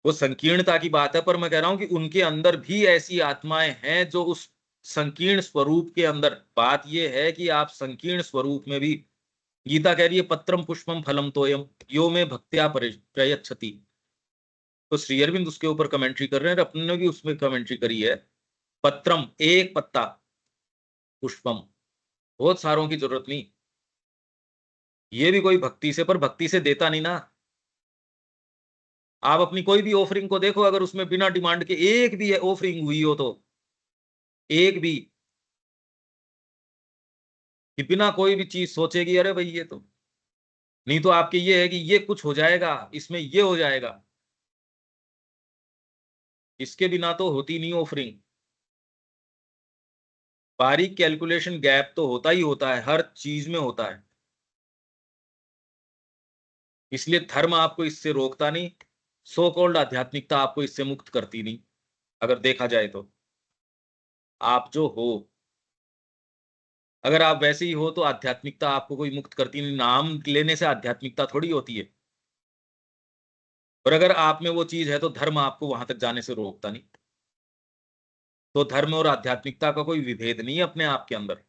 वो संकीर्णता की बात है, पर मैं कह रहा हूं कि उनके अंदर भी ऐसी आत्माएं हैं जो उस संकीर्ण स्वरूप के अंदर, बात यह है कि आप संकीर्ण स्वरूप में भी, गीता कह रही है पत्रम पुष्पम फलम तोयम यो में भक्त्या प्रयच्छति। तो श्री अरविंद उसके ऊपर कमेंट्री कर रहे हैं, अपने ने भी उसमें कमेंट्री करी है। पत्रम एक पत्ता, पुष्पम बहुत सारों की जरूरत नहीं। ये भी कोई भक्ति से, पर भक्ति से देता नहीं ना। आप अपनी कोई भी ऑफरिंग को देखो, अगर उसमें बिना डिमांड के एक भी ऑफरिंग हुई हो तो, एक भी, कि बिना कोई भी चीज सोचेगी अरे भाई ये तो, नहीं तो आपके ये है कि ये कुछ हो जाएगा, इसमें ये हो जाएगा, इसके बिना तो होती नहीं ऑफरिंग। बारीक कैलकुलेशन गैप तो होता ही होता है, हर चीज में होता है। इसलिए धर्म आपको इससे रोकता नहीं, सो कॉल्ड आध्यात्मिकता आपको इससे मुक्त करती नहीं। अगर देखा जाए तो आप जो हो, अगर आप वैसे ही हो तो आध्यात्मिकता आपको कोई मुक्त करती नहीं। नाम लेने से आध्यात्मिकता थोड़ी होती है। और अगर आप में वो चीज है तो धर्म आपको वहां तक जाने से रोकता नहीं। तो धर्म और आध्यात्मिकता का कोई विभेद नहीं है अपने आप के अंदर।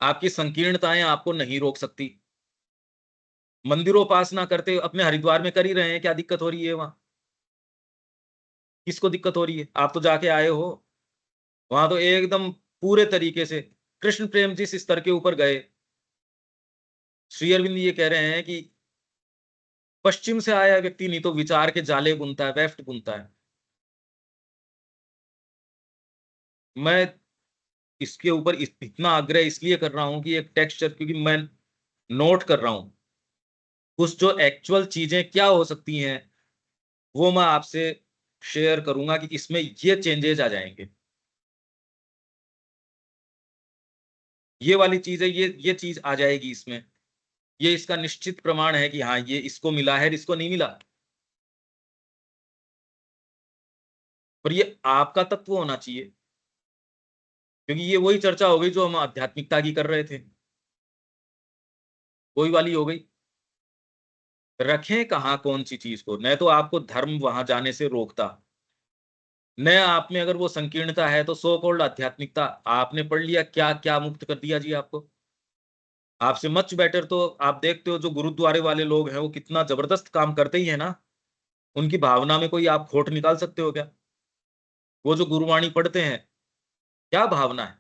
आपकी संकीर्णताएं आपको नहीं रोक सकती। मंदिरोपासना करते अपने हरिद्वार में कर ही रहे हैं, क्या दिक्कत हो रही है वहां? किसको दिक्कत हो रही है? आप तो जाके आए हो, वहां तो एकदम पूरे तरीके से कृष्ण प्रेम जिस स्तर के ऊपर गए, श्री अरविंद ये कह रहे हैं कि पश्चिम से आया व्यक्ति नहीं तो विचार के जाले बुनता है, वेफ्ट बुनता है। मैं इसके ऊपर इतना आग्रह इसलिए कर रहा हूं कि एक टेक्सचर, क्योंकि मैं नोट कर रहा हूं कुछ जो एक्चुअल चीजें क्या हो सकती हैं, वो मैं आपसे शेयर करूंगा कि इसमें ये चेंजेस आ जाएंगे। ये वाली चीज है, ये चीज आ जाएगी इसमें। ये इसका निश्चित प्रमाण है कि हाँ ये इसको मिला है, इसको नहीं मिला। पर ये आपका तत्व होना चाहिए, क्योंकि ये वही चर्चा हो गई जो हम आध्यात्मिकता की कर रहे थे, वही वाली हो गई। रखें कहाँ कौन सी चीज को, न तो आपको धर्म वहां जाने से रोकता, न आप में अगर वो संकीर्णता है तो सो कॉल्ड आध्यात्मिकता आपने पढ़ लिया क्या क्या मुक्त कर दिया जी आपको। आपसे मच बेटर तो आप देखते हो जो गुरुद्वारे वाले लोग हैं वो कितना जबरदस्त काम करते ही है ना। उनकी भावना में कोई आप खोट निकाल सकते हो क्या? वो जो गुरुवाणी पढ़ते हैं, क्या भावना है,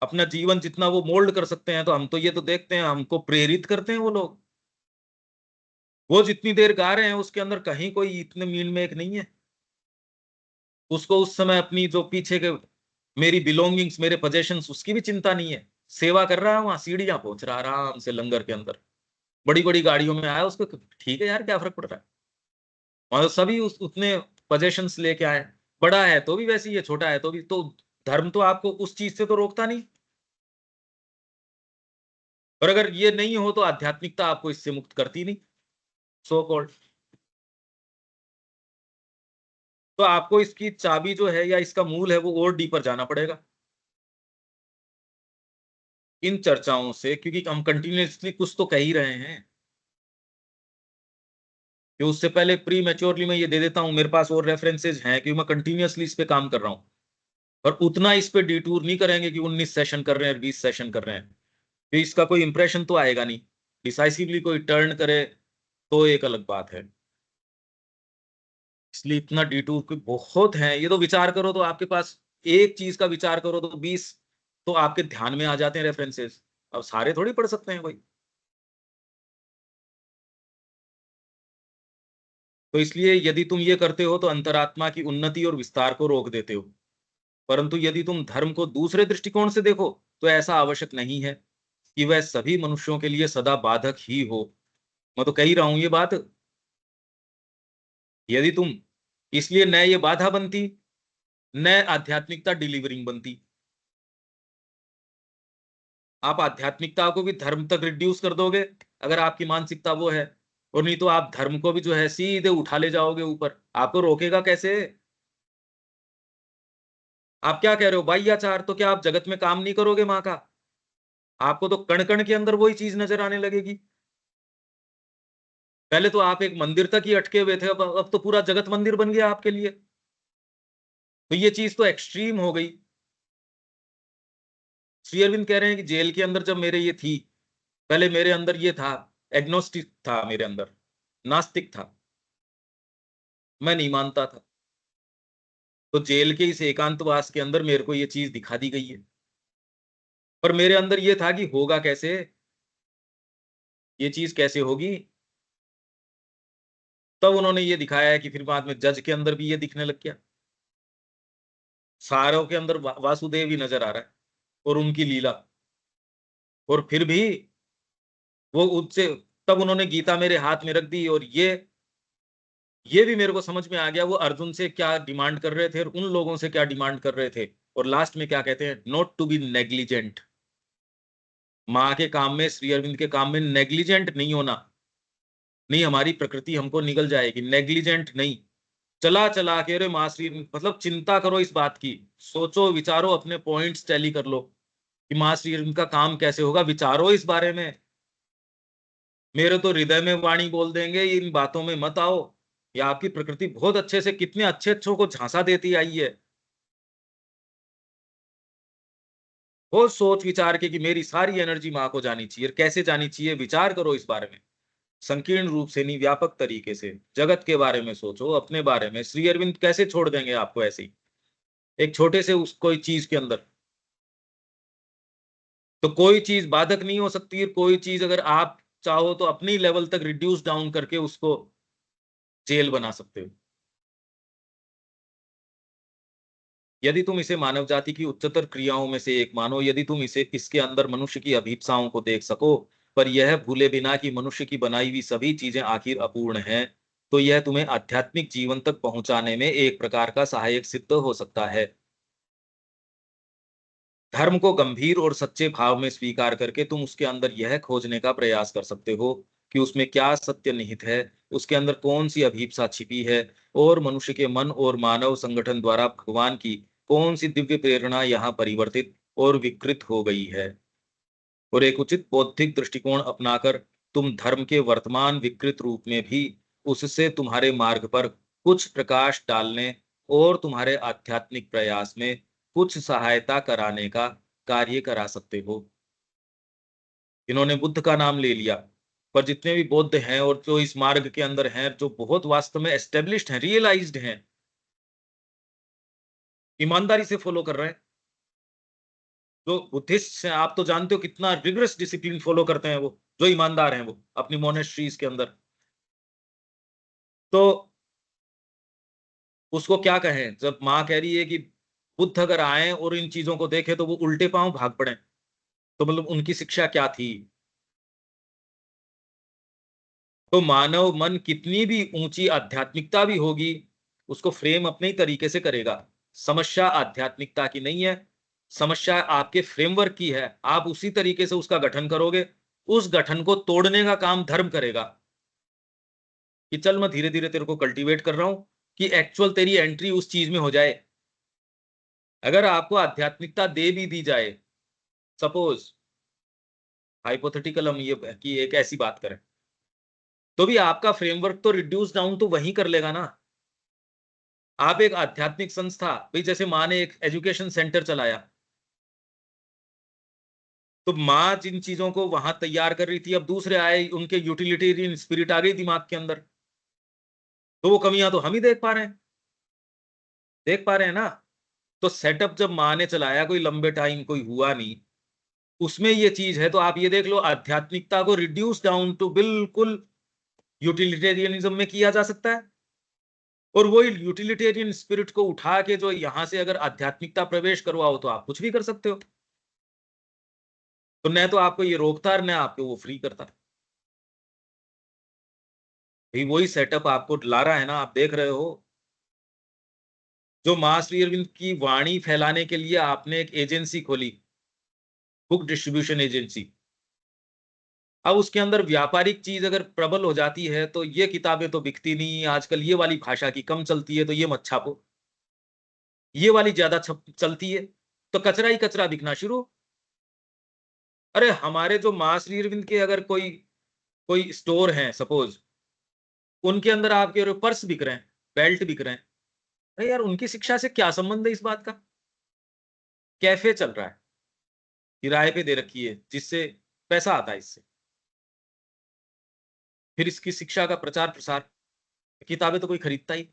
अपना जीवन जितना वो मोल्ड कर सकते हैं, तो हम तो ये तो देखते हैं, हमको प्रेरित करते हैं वो लोग। वो जितनी देर गा रहे हैं उसके अंदर कहीं कोई इतने मील में एक नहीं है। उसको उस समय अपनी जो पीछे के मेरी बिलोंगिंग्स, मेरे पोजेशंस, उसकी भी चिंता नहीं है। सेवा कर रहा है, वहां सीढ़ियां पहुंच रहा है आराम से लंगर के अंदर, बड़ी बड़ी गाड़ियों में आया, उसको ठीक है यार, क्या फर्क पड़ रहा है। और सभी उतने पोजेशंस लेके आए, बड़ा है तो भी वैसे ही है, छोटा है तो भी। तो धर्म तो आपको उस चीज से तो रोकता नहीं। और अगर ये नहीं हो तो आध्यात्मिकता आपको इससे मुक्त करती नहीं, सो कॉल्ड। तो आपको इसकी चाबी जो है या इसका मूल है वो और डीपर जाना पड़ेगा इन चर्चाओं से, क्योंकि हम कंटिन्यूसली कुछ तो कह ही रहे हैं। कि उससे पहले प्री मैच्योरली मैं ये दे देता हूं, मेरे पास और रेफरेंसेज हैं, क्योंकि मैं कंटिन्यूसली इस पे काम कर रहा हूं। और उतना इस पे डिटूर नहीं करेंगे कि 19 सेशन कर रहे हैं, 20 सेशन कर रहे हैं, तो इसका कोई इंप्रेशन तो आएगा नहीं। डिसाइसिवली कोई टर्न करे तो एक अलग बात है। इसलिए इतना डिटूर कोई बहुत है, ये तो विचार करो तो आपके पास, एक चीज का विचार करो तो 20 तो आपके ध्यान में आ जाते हैं रेफरेंसेस। अब सारे थोड़ी पढ़ सकते हैं भाई। तो इसलिए यदि तुम ये करते हो तो अंतरात्मा की उन्नति और विस्तार को रोक देते हो। परंतु यदि तुम धर्म को दूसरे दृष्टिकोण से देखो तो ऐसा आवश्यक नहीं है कि वह सभी मनुष्यों के लिए सदा बाधक ही हो। मैं तो कह ही रहा हूं ये बात। यदि तुम इसलिए न ये बाधा बनती, न आध्यात्मिकता डिलीवरिंग बनती। आप आध्यात्मिकता को भी धर्म तक रिड्यूस कर दोगे अगर आपकी मानसिकता वो है, और नहीं तो आप धर्म को भी जो है सीधे उठा ले जाओगे ऊपर। आपको रोकेगा कैसे? आप क्या कह रहे हो बाह्याचार? तो क्या आप जगत में काम नहीं करोगे माँ का? आपको तो कण कण के अंदर वही चीज नजर आने लगेगी। पहले तो आप एक मंदिर तक ही अटके हुए थे, अब तो पूरा जगत मंदिर बन गया आपके लिए। तो ये चीज तो एक्सट्रीम हो गई। श्री अरविंद कह रहे हैं कि जेल के अंदर जब मेरे ये थी, पहले मेरे अंदर ये था, एग्नोस्टिक था, मेरे अंदर नास्तिक था, मैं नहीं मानता था। तो जेल के इस एकांतवास के अंदर मेरे को ये चीज दिखा दी गई है, पर मेरे अंदर ये था कि होगा कैसे, ये चीज कैसे होगी। तब उन्होंने ये दिखाया है कि फिर बाद में जज के अंदर भी ये दिखने लग गया। सारों के अंदर वासुदेव ही नजर आ रहा है और उनकी लीला। और फिर भी वो उससे, तब उन्होंने गीता मेरे हाथ में रख दी, और ये भी मेरे को समझ में आ गया वो अर्जुन से क्या डिमांड कर रहे थे और उन लोगों से क्या डिमांड कर रहे थे। और लास्ट में क्या कहते हैं, नॉट टू बी नेग्लिजेंट। माँ के काम में, श्री अरविंद के काम में नेग्लिजेंट नहीं होना। नहीं, हमारी प्रकृति हमको निगल जाएगी, नेग्लिजेंट नहीं। चला चला के रे माँ श्री, मतलब चिंता करो इस बात की, सोचो विचारो, अपने पॉइंट्स टैली कर लो कि माँ श्री अरविंद का काम कैसे होगा, विचारो इस बारे में। मेरे तो हृदय में वाणी बोल देंगे इन बातों में मत आओ। या आपकी प्रकृति बहुत अच्छे से कितने अच्छे अच्छों को झांसा देती आई है। बहुत सोच विचार के कि मेरी सारी एनर्जी माँ को जानी चाहिए, कैसे जानी चाहिए, विचार करो इस बारे में। संकीर्ण रूप से नहीं, व्यापक तरीके से जगत के बारे में सोचो, अपने बारे में। श्री अरविंद कैसे छोड़ देंगे आपको ऐसे ही एक छोटे से उस कोई चीज के अंदर। तो कोई चीज बाधक नहीं हो सकती, कोई चीज अगर आप चाहो तो अपनी लेवल तक रिड्यूस डाउन करके उसको जेल बना सकते हो। यदि तुम इसे मानव जाति की उच्चतर क्रियाओं में से एक मानो, यदि तुम इसे इसके अंदर मनुष्य की अभीप्साओं को देख सको, पर यह भूले बिना कि मनुष्य की बनाई हुई सभी चीजें आखिर अपूर्ण हैं, तो यह तुम्हें आध्यात्मिक जीवन तक पहुंचाने में एक प्रकार का सहायक सिद्ध हो सकता है। धर्म को गंभीर और सच्चे भाव में स्वीकार करके तुम उसके अंदर यह खोजने का प्रयास कर सकते हो कि उसमें क्या सत्य निहित है, उसके अंदर कौन सी अभीप्सा छिपी है, और मनुष्य के मन और मानव संगठन द्वारा भगवान की कौन सी दिव्य प्रेरणा यहाँ परिवर्तित और विकृत हो गई है। और एक उचित बौद्धिक दृष्टिकोण अपनाकर तुम धर्म के वर्तमान विकृत रूप में भी उससे तुम्हारे मार्ग पर कुछ प्रकाश डालने और तुम्हारे आध्यात्मिक प्रयास में कुछ सहायता कराने का कार्य करा सकते हो। इन्होंने बुद्ध का नाम ले लिया, पर जितने भी बौद्ध हैं और जो इस मार्ग के अंदर हैं, जो बहुत वास्तव में एस्टेब्लिश्ड हैं, रियलाइज्ड हैं, ईमानदारी से फॉलो कर रहे हैं। जो बुद्धिस्ट हैं, आप तो जानते हो कितना रिगरस डिसिप्लिन फॉलो करते हैं वो, जो ईमानदार हैं वो अपनी मोनेस्ट्रीज के अंदर। तो उसको क्या कहें, जब माँ कह रही है कि बुद्ध अगर आए और इन चीजों को देखे तो वो उल्टे पांव भाग पड़े, तो मतलब उनकी शिक्षा क्या थी। तो मानव मन कितनी भी ऊंची आध्यात्मिकता भी होगी, उसको फ्रेम अपने ही तरीके से करेगा। समस्या आध्यात्मिकता की नहीं है, समस्या आपके फ्रेमवर्क की है। आप उसी तरीके से उसका गठन करोगे, उस गठन को तोड़ने का काम धर्म करेगा कि चल मैं धीरे धीरे तेरे को कल्टीवेट कर रहा हूं कि एक्चुअल तेरी एंट्री उस चीज में हो जाए। अगर आपको आध्यात्मिकता दे भी दी जाए, सपोज हाइपोथेटिकल हम ये कि एक ऐसी बात करें, तो भी आपका फ्रेमवर्क तो रिड्यूस डाउन तो वहीं कर लेगा ना। आप एक आध्यात्मिक संस्था, भाई जैसे माँ ने एक एजुकेशन सेंटर चलाया, तो माँ जिन चीजों को वहां तैयार कर रही थी, अब दूसरे आए, उनके यूटिलिटेरियन स्पिरिट आ गई दिमाग के अंदर, तो वो कमियां तो हम ही देख पा रहे हैं, देख पा रहे हैं ना। तो सेटअप जब माँ ने चलाया, कोई लंबे टाइम कोई हुआ नहीं, उसमें ये चीज है। तो आप ये देख लो, आध्यात्मिकता को रिड्यूस डाउन टू बिल्कुल यूटिलिटेरियनिज्म में किया जा सकता है। और वही यूटिलिटेरियन स्पिरिट को उठा के जो यहां से अगर आध्यात्मिकता प्रवेश करवाओ तो आप कुछ भी कर सकते हो। तो न तो आपको ये रोकता न आपको वो फ्री करता। भाई वही सेटअप आपको ला रहा है ना, आप देख रहे हो। जो मां श्री अरविंद की वाणी फैलाने के लिए आपने एक एजेंसी खोली, बुक डिस्ट्रीब्यूशन एजेंसी। अब उसके अंदर व्यापारिक चीज अगर प्रबल हो जाती है तो ये किताबें तो बिकती नहीं, आजकल ये वाली भाषा की कम चलती है तो ये मत छापो, ये वाली ज्यादा चलती है तो कचरा ही कचरा बिकना शुरू। अरे हमारे जो मां श्री अरविंद के अगर कोई कोई स्टोर है सपोज, उनके अंदर आपके पर्स बिक रहे हैं, बेल्ट बिक रहे हैं, अरे यार उनकी शिक्षा से क्या संबंध है इस बात का। कैफे चल रहा है, किराए पे दे रखी है, जिससे पैसा आता है इससे, फिर इसकी शिक्षा का प्रचार प्रसार, किताबें तो कोई खरीदता ही।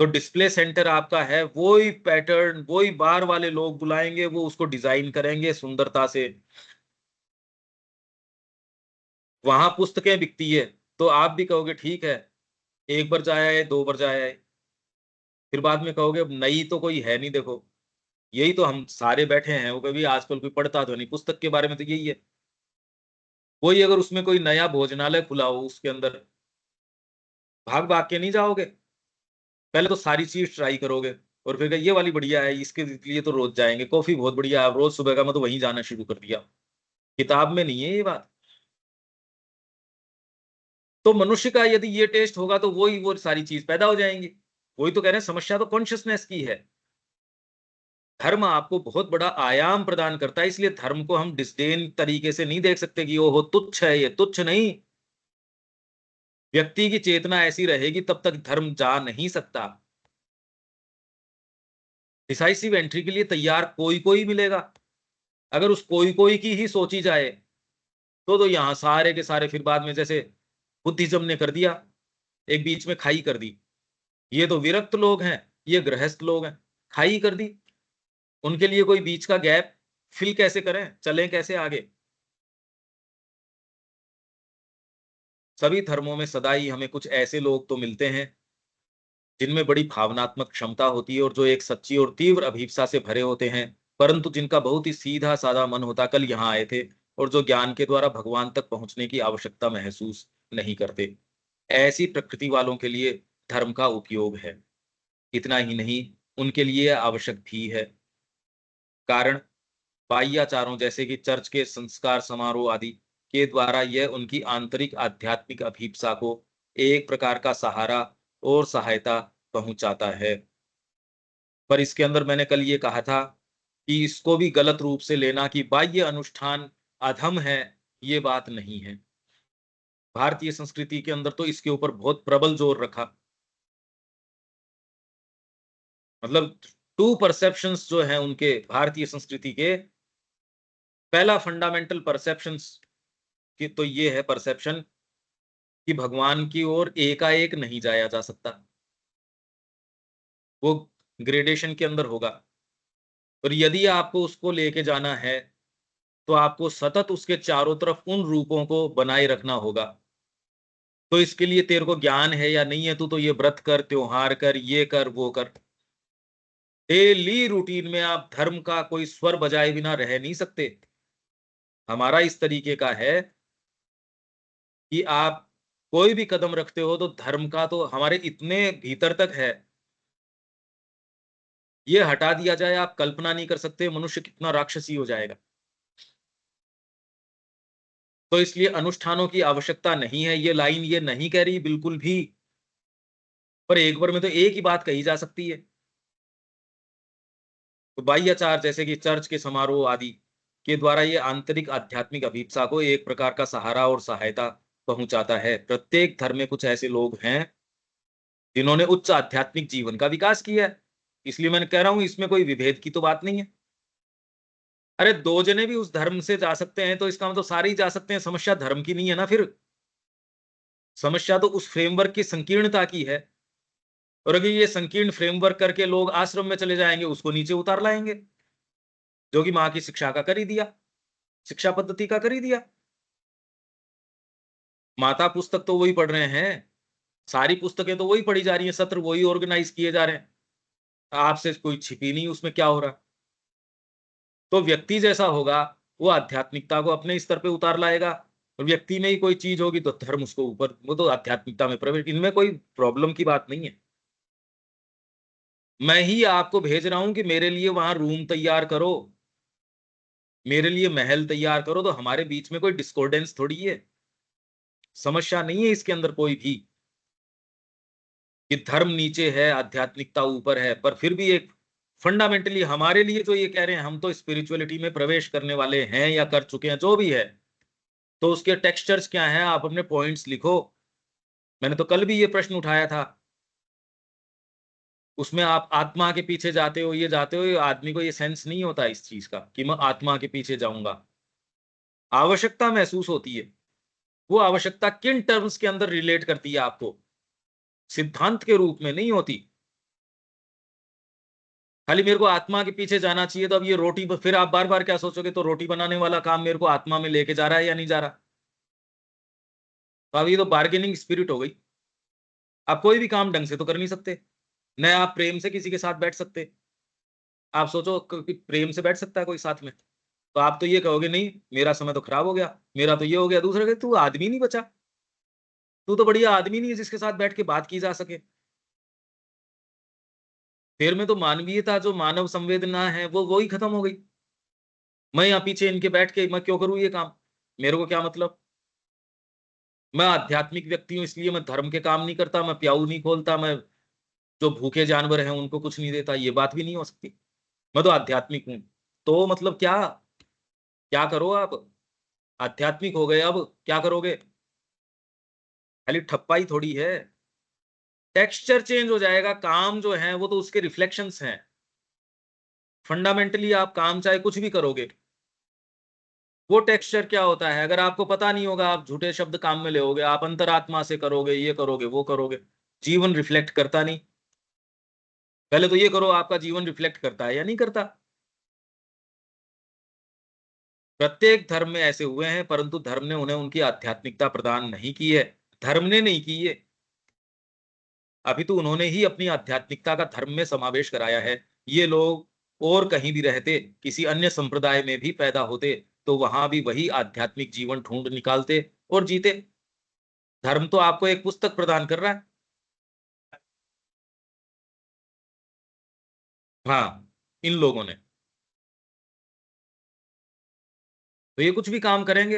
तो डिस्प्ले सेंटर आपका है, वही पैटर्न, वही बार वाले लोग बुलाएंगे, वो उसको डिजाइन करेंगे सुंदरता से। वहां पुस्तकें बिकती है तो आप भी कहोगे ठीक है, एक बार जाया है, दो बार जाया है, फिर बाद में कहोगे अब नई तो कोई है नहीं, देखो यही तो हम सारे बैठे हैं, वो कभी आजकल कोई पढ़ता तो नहीं, पुस्तक के बारे में तो यही है। वही अगर उसमें कोई नया भोजनालय खुला हो, उसके अंदर भाग भाग के नहीं जाओगे, पहले तो सारी चीज ट्राई करोगे और फिर ये वाली बढ़िया है, इसके लिए तो रोज जाएंगे, कॉफी बहुत बढ़िया है, रोज सुबह का मैं तो वहीं जाना शुरू कर दिया। किताब में नहीं है ये बात। तो मनुष्य का यदि ये टेस्ट होगा तो वो सारी चीज पैदा हो जाएंगी। वही तो कह रहे हैं, समस्या तो कॉन्शियसनेस की है। धर्म आपको बहुत बड़ा आयाम प्रदान करता है, इसलिए धर्म को हम डिस्डेन तरीके से नहीं देख सकते कि ओहो तुच्छ है, ये तुच्छ नहीं। व्यक्ति की चेतना ऐसी रहेगी तब तक धर्म जा नहीं सकता। डिसाइसिव एंट्री के लिए तैयार कोई कोई मिलेगा। अगर उस कोई कोई की ही सोची जाए तो यहां सारे के सारे फिर बाद में जैसे बुद्धिज्म ने कर दिया, एक बीच में खाई कर दी। ये तो विरक्त लोग हैं, ये गृहस्थ लोग हैं, खाई कर दी। उनके लिए कोई बीच का गैप फिल कैसे करें, चलें कैसे आगे। सभी धर्मों में सदा ही हमें कुछ ऐसे लोग तो मिलते हैं जिनमें बड़ी भावनात्मक क्षमता होती है और जो एक सच्ची और तीव्र अभिप्सा से भरे होते हैं, परंतु जिनका बहुत ही सीधा साधा मन होता, कल यहाँ आए थे, और जो ज्ञान के द्वारा भगवान तक पहुंचने की आवश्यकता महसूस नहीं करते। ऐसी प्रकृति वालों के लिए धर्म का उपयोग है। इतना ही नहीं, उनके लिए आवश्यक भी है। कारण बाह्याचारों जैसे कि चर्च के संस्कार समारोह आदि के द्वारा यह उनकी आंतरिक आध्यात्मिक अभिप्सा को एक प्रकार का सहारा और सहायता पहुंचाता है। पर इसके अंदर मैंने कल ये कहा था कि इसको भी गलत रूप से लेना कि बाह्य अनुष्ठान अधम है, ये बात नहीं है। भारतीय संस्कृति के अंदर तो इसके ऊपर बहुत प्रबल जोर रखा। मतलब टू परसेप्शंस जो है उनके भारतीय संस्कृति के, पहला फंडामेंटल परसेप्शंस की तो ये है परसेप्शन कि भगवान की ओर एकाएक नहीं जाया जा सकता, वो ग्रेडेशन के अंदर होगा। और यदि आपको उसको लेके जाना है तो आपको सतत उसके चारों तरफ उन रूपों को बनाए रखना होगा। तो इसके लिए तेरे को ज्ञान है या नहीं है, तू तो ये व्रत कर, त्योहार कर, ये कर, वो कर। डेली रूटीन में आप धर्म का कोई स्वर बजाए बिना रह नहीं सकते। हमारा इस तरीके का है कि आप कोई भी कदम रखते हो तो धर्म का तो हमारे इतने भीतर तक है, ये हटा दिया जाए आप कल्पना नहीं कर सकते मनुष्य कितना राक्षसी हो जाएगा। तो इसलिए अनुष्ठानों की आवश्यकता नहीं है, ये लाइन ये नहीं कह रही बिल्कुल भी। पर एक बार में तो एक ही बात कही जा सकती है। तो बाह्याचार जैसे कि चर्च के समारोह आदि के द्वारा ये आंतरिक आध्यात्मिक अभिप्सा को एक प्रकार का सहारा और सहायता पहुंचाता है। प्रत्येक धर्म में कुछ ऐसे लोग हैं जिन्होंने उच्च आध्यात्मिक जीवन का विकास किया है। इसलिए मैंने कह रहा हूं इसमें कोई विभेद की तो बात नहीं है। अरे दो जने भी उस धर्म से जा सकते हैं तो इसका मतलब सारे ही जा सकते हैं, समस्या धर्म की नहीं है ना। फिर समस्या तो उस फ्रेमवर्क की संकीर्णता की है। और अगर ये संकीर्ण फ्रेमवर्क करके लोग आश्रम में चले जाएंगे, उसको नीचे उतार लाएंगे, जो कि मां की शिक्षा का कर ही दिया, शिक्षा पद्धति का कर ही दिया। माता पुस्तक तो वही पढ़ रहे हैं, सारी पुस्तकें तो वही पढ़ी जा रही हैं, सत्र वही ऑर्गेनाइज किए जा रहे हैं, आपसे कोई छिपी नहीं उसमें क्या हो रहा। तो व्यक्ति जैसा होगा वो आध्यात्मिकता को अपने स्तर पे उतार लाएगा, और व्यक्ति में ही कोई चीज होगी तो धर्म उसको ऊपर, वो तो आध्यात्मिकता में प्रवेश, इनमें कोई प्रॉब्लम की बात नहीं है। मैं ही आपको भेज रहा हूं कि मेरे लिए वहां रूम तैयार करो, मेरे लिए महल तैयार करो, तो हमारे बीच में कोई डिस्कॉर्डेंस थोड़ी है, समस्या नहीं है इसके अंदर कोई भी, कि धर्म नीचे है आध्यात्मिकता ऊपर है। पर फिर भी एक फंडामेंटली हमारे लिए जो ये कह रहे हैं, हम तो स्पिरिचुअलिटी में प्रवेश करने वाले हैं या कर चुके हैं, जो भी है, तो उसके टेक्सचर्स क्या हैं, आप अपने पॉइंट्स लिखो। मैंने तो कल भी ये प्रश्न उठाया था, उसमें आप आत्मा के पीछे जाते हो, ये जाते हो, आदमी को ये सेंस नहीं होता इस चीज का कि मैं आत्मा के पीछे जाऊंगा। आवश्यकता महसूस होती है, वो आवश्यकता किन टर्म्स के अंदर रिलेट करती है आपको, सिद्धांत के रूप में नहीं होती। खाली मेरे को आत्मा के पीछे जाना चाहिए, तो अब ये रोटी, फिर आप बार बार क्या सोचोगे, तो रोटी बनाने वाला काम मेरे को आत्मा में लेके जा रहा है या नहीं जा रहा। तो अब ये तो बार्गेनिंग स्पिरिट हो गई, आप कोई भी काम ढंग से तो कर नहीं सकते, न आप प्रेम से किसी के साथ बैठ सकते। आप सोचो कि प्रेम से बैठ सकता है कोई साथ में, तो आप तो ये कहोगे नहीं मेरा समय तो खराब हो गया, मेरा तो ये हो गया, दूसरे के तू आदमी नहीं बचा, तू तो बढ़िया आदमी नहीं है जिसके साथ बैठ के बात की जा सके। फिर में तो मानवीयता, जो मानव संवेदना है, वो ही खत्म हो गई। मैं यहाँ पीछे इनके बैठ के मैं क्यों करूँ ये काम, मेरे को क्या मतलब। मैं आध्यात्मिक व्यक्ति हूँ इसलिए मैं धर्म के काम नहीं करता, मैं प्याऊ नहीं खोलता, मैं जो भूखे जानवर हैं उनको कुछ नहीं देता, ये बात भी नहीं हो सकती। मैं तो आध्यात्मिक हूँ, तो मतलब क्या, क्या करो आप, आध्यात्मिक हो गए, अब क्या करोगे, खाली ठप्पा ही थोड़ी है। टेक्सचर चेंज हो जाएगा, काम जो है वो तो उसके रिफ्लेक्शंस हैं। फंडामेंटली आप काम चाहे कुछ भी करोगे, वो टेक्सचर क्या होता है, अगर आपको पता नहीं होगा आप झूठे शब्द काम में लेोगे, आप अंतरात्मा से करोगे, ये करोगे वो करोगे, जीवन रिफ्लेक्ट करता नहीं। पहले तो ये करो, आपका जीवन रिफ्लेक्ट करता है या नहीं करता। प्रत्येक धर्म में ऐसे हुए हैं, परंतु धर्म ने उन्हें उनकी आध्यात्मिकता प्रदान नहीं की है, धर्म ने नहीं की है, अभी तो उन्होंने ही अपनी आध्यात्मिकता का धर्म में समावेश कराया है। ये लोग और कहीं भी रहते, किसी अन्य संप्रदाय में भी पैदा होते, तो वहां भी वही आध्यात्मिक जीवन ढूंढ निकालते और जीते। धर्म तो आपको एक पुस्तक प्रदान कर रहा है। हाँ, इन लोगों ने तो ये कुछ भी काम करेंगे,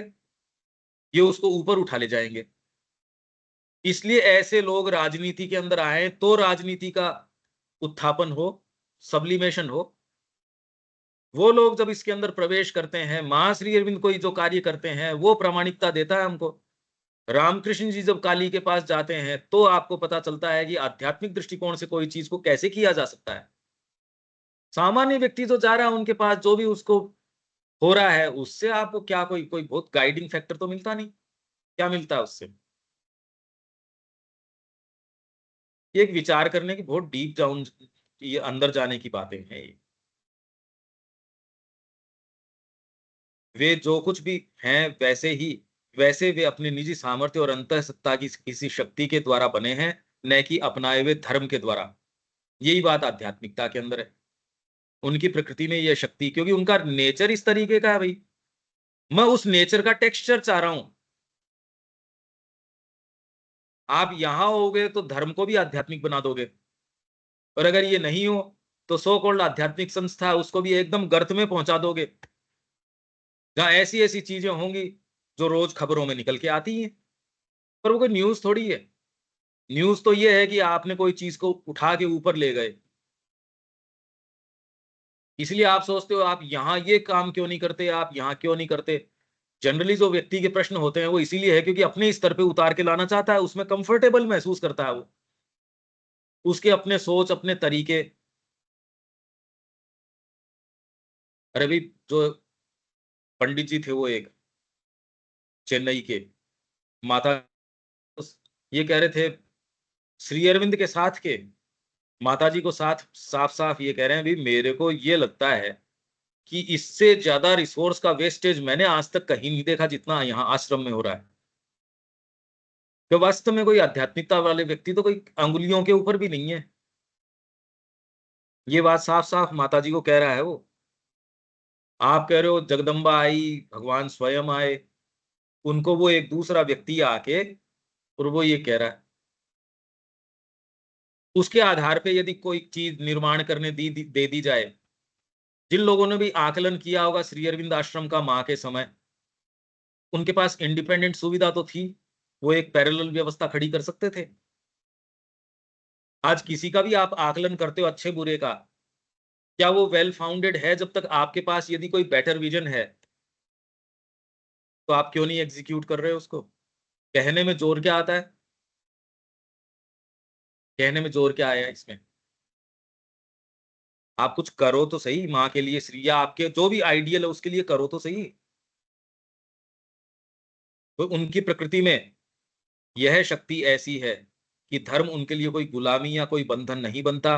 ये उसको ऊपर उठा ले जाएंगे। इसलिए ऐसे लोग राजनीति के अंदर आए तो राजनीति का उत्थापन हो, सब्लिमेशन हो। वो लोग जब इसके अंदर प्रवेश करते हैं, मां श्री अरविंद कोई जो कार्य करते हैं वो प्रामाणिकता देता है हमको। रामकृष्ण जी जब काली के पास जाते हैं तो आपको पता चलता है कि आध्यात्मिक दृष्टिकोण से कोई चीज को कैसे किया जा सकता है। सामान्य व्यक्ति जो जा रहा है उनके पास, जो भी उसको हो रहा है, उससे आपको क्या कोई कोई बहुत गाइडिंग फैक्टर तो मिलता नहीं। क्या मिलता है उससे, ये एक विचार करने की बहुत डीप डाउन, ये अंदर जाने की बातें हैं ये। वे जो कुछ भी हैं वैसे ही, वैसे वे अपने निजी सामर्थ्य और अंतःसत्ता की किसी शक्ति के द्वारा बने हैं, न कि अपनाए हुए धर्म के द्वारा। यही बात आध्यात्मिकता के अंदर है, उनकी प्रकृति में यह शक्ति, क्योंकि उनका नेचर इस तरीके का है भाई। मैं उस नेचर का टेक्सचर चाह रहा हूं। आप यहां होगे तो धर्म को भी आध्यात्मिक बना दोगे, और अगर ये नहीं हो तो सो कॉल्ड आध्यात्मिक संस्था है, उसको भी एकदम गर्त में पहुंचा दोगे, जहां ऐसी ऐसी चीजें होंगी जो रोज खबरों में निकल के आती हैं। पर वो कोई न्यूज थोड़ी है, न्यूज तो ये है कि आपने कोई चीज को उठा के ऊपर ले गए। इसलिए आप सोचते हो आप यहाँ ये काम क्यों नहीं करते, आप यहाँ क्यों नहीं करते। जनरली जो व्यक्ति के प्रश्न होते हैं वो इसीलिए है क्योंकि अपने स्तर पे उतार के लाना चाहता है, उसमें कंफर्टेबल महसूस करता है वो, उसके अपने सोच अपने तरीके। अरे भाई, जो पंडित जी थे वो एक चेन्नई के, माता, ये कह रहे थे श्री अरविंद के साथ के, माता जी को साथ साफ साफ ये कह रहे हैं, भाई मेरे को ये लगता है कि इससे ज्यादा रिसोर्स का वेस्टेज मैंने आज तक कहीं नहीं देखा जितना यहाँ आश्रम में हो रहा है। तो वास्तव में कोई आध्यात्मिकता वाले व्यक्ति तो कोई अंगुलियों के ऊपर भी नहीं है। ये बात साफ साफ माता जी को कह रहा है वो। आप कह रहे हो जगदम्बा आई, भगवान स्वयं आए, उनको वो एक दूसरा व्यक्ति आके और वो ये कह रहा है। उसके आधार पे यदि कोई चीज निर्माण करने दे दी जाए, जिन लोगों ने भी आकलन किया होगा श्री अरविंद आश्रम का मां के समय, उनके पास इंडिपेंडेंट सुविधा तो थी, वो एक पैरेलल व्यवस्था खड़ी कर सकते थे। आज किसी का भी आप आकलन करते हो अच्छे बुरे का, क्या वो वेल फाउंडेड है? जब तक आपके पास यदि कोई बेटर विजन है तो आप क्यों नहीं एग्जीक्यूट कर रहे हो उसको? कहने में जोर क्या आता है? कहने में जोर क्या आया इसमें? आप कुछ करो तो सही माँ के लिए, श्री, या आपके जो भी आइडियल है उसके लिए करो तो सही। तो उनकी प्रकृति में यह शक्ति ऐसी है कि धर्म उनके लिए कोई गुलामी या कोई बंधन नहीं बनता।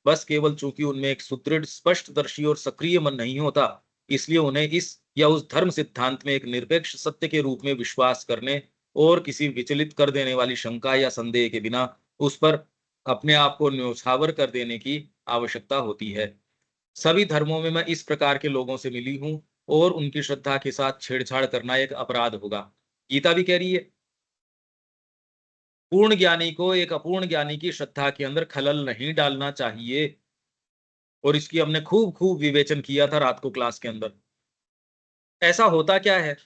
बस केवल चूंकि उनमें एक सुदृढ़ स्पष्टदर्शी और सक्रिय मन नहीं होता, इसलिए उन्हें इस या उस धर्म सिद्धांत में एक निरपेक्ष सत्य के रूप में विश्वास करने और किसी विचलित कर देने वाली शंका या संदेह के बिना उस पर अपने आप को न्यौछावर कर देने की आवश्यकता होती है। सभी धर्मों में मैं इस प्रकार के लोगों से मिली हूं और उनकी श्रद्धा के साथ छेड़छाड़ करना एक अपराध होगा। गीता भी कह रही है, पूर्ण ज्ञानी को एक अपूर्ण ज्ञानी की श्रद्धा के अंदर खलल नहीं डालना चाहिए। और इसकी हमने खूब खूब विवेचन किया था रात को क्लास के अंदर। ऐसा होता क्या है?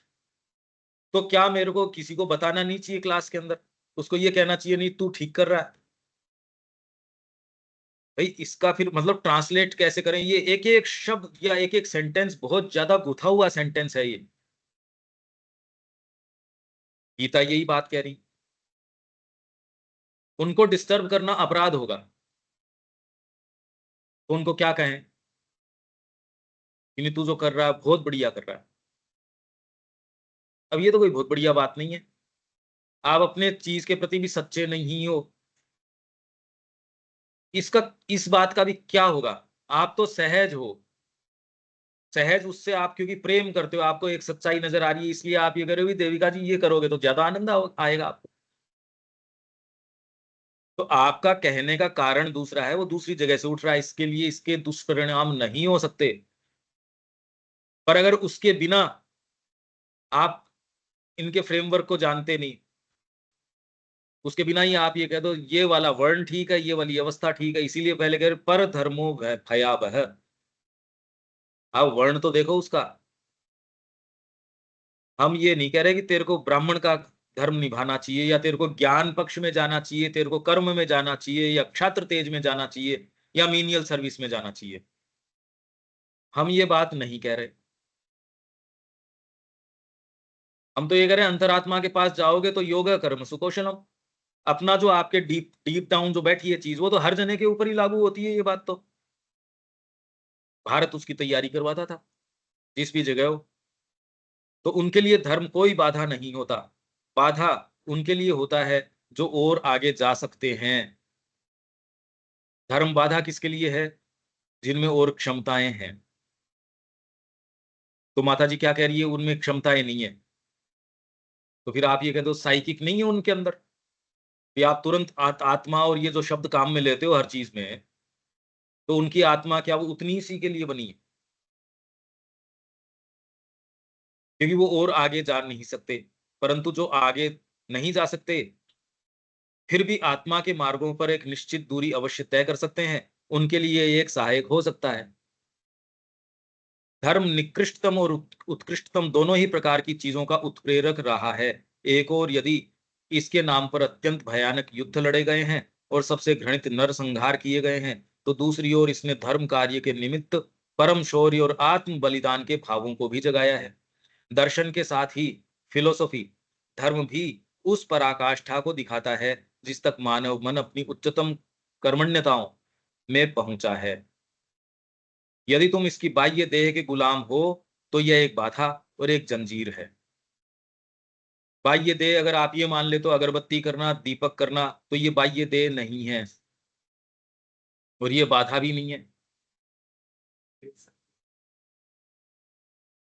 तो क्या मेरे को किसी को बताना नहीं चाहिए क्लास के अंदर? उसको ये कहना चाहिए नहीं तू ठीक कर रहा है? भाई इसका फिर मतलब ट्रांसलेट कैसे करें? ये एक एक शब्द या एक एक सेंटेंस बहुत ज्यादा गुथा हुआ सेंटेंस है ये। गीता यही बात कह रही, उनको डिस्टर्ब करना अपराध होगा। तो उनको क्या कहें कि नहीं तू जो कर रहा है बहुत बढ़िया कर रहा है? अब ये तो कोई बहुत बढ़िया बात नहीं है। आप अपने चीज के प्रति भी सच्चे नहीं हो। इसका इस बात का भी क्या होगा? आप तो सहज हो, सहज उससे आप क्योंकि प्रेम करते हो, आपको एक सच्चाई नजर आ रही है, इसलिए आप ये करोगे। देविका जी ये करोगे तो ज्यादा आनंद आएगा आपको। तो आपका कहने का कारण दूसरा है, वो दूसरी जगह से उठ रहा है, इसके लिए इसके दुष्परिणाम नहीं हो सकते। पर अगर उसके बिना आप इनके फ्रेमवर्क को जानते नहीं, उसके बिना ही आप ये कह दो ये वाला वर्ण ठीक है, ये वाली अवस्था ठीक है, इसीलिए पहले कह रहे पर धर्मो भयावह। अब वर्ण तो देखो उसका। हम ये नहीं कह रहे कि तेरे को ब्राह्मण का धर्म निभाना चाहिए, या तेरे को ज्ञान पक्ष में जाना चाहिए, तेरे को कर्म में जाना चाहिए, या क्षात्र तेज में जाना चाहिए, या मीनियल सर्विस में जाना चाहिए। हम ये बात नहीं कह रहे। हम तो ये कह रहे हैं अंतरात्मा के पास जाओगे तो योग कर्म सुकौशलम। अपना जो आपके डीप डीप डाउन जो बैठी है चीज, वो तो हर जने के ऊपर ही लागू होती है। ये बात तो भारत उसकी तैयारी करवाता था जिस भी जगह हो। तो उनके लिए धर्म कोई बाधा नहीं होता। बाधा उनके लिए होता है जो और आगे जा सकते हैं। धर्म बाधा किसके लिए है? जिनमें और क्षमताएं हैं। तो माता जी क्या कह रही है? उनमें क्षमताएं नहीं है। तो फिर आप ये कह दो साइकिक नहीं है उनके अंदर, कि आप तुरंत आत्मा और ये जो शब्द काम में लेते हो हर चीज में, तो उनकी आत्मा क्या वो उतनी सी के लिए बनी है? क्योंकि वो और आगे जा नहीं सकते। परंतु जो आगे नहीं जा सकते, फिर भी आत्मा के मार्गों पर एक निश्चित दूरी अवश्य तय कर सकते हैं, उनके लिए ये एक सहायक हो सकता है। धर्म निकृष्टतम और उत्कृष्टतम दोनों ही प्रकार की चीजों का उत्प्रेरक रहा है। एक और यदि इसके नाम पर अत्यंत भयानक युद्ध लड़े गए हैं और सबसे घृणित नरसंहार किए गए हैं, तो दूसरी ओर इसने धर्म कार्य के निमित्त परम शौर्य और आत्म बलिदान के भावों को भी जगाया है। दर्शन के साथ ही फिलोसॉफी, धर्म भी उस पराकाष्ठा को दिखाता है जिस तक मानव मन अपनी उच्चतम कर्मण्यताओं में पहुंचा है। यदि तुम इसकी बाह्य देह के गुलाम हो तो यह एक बाधा और एक जंजीर है। बाह्य देह अगर आप ये मान ले तो अगरबत्ती करना, दीपक करना, तो ये बाह्य देह नहीं है और ये बाधा भी नहीं है।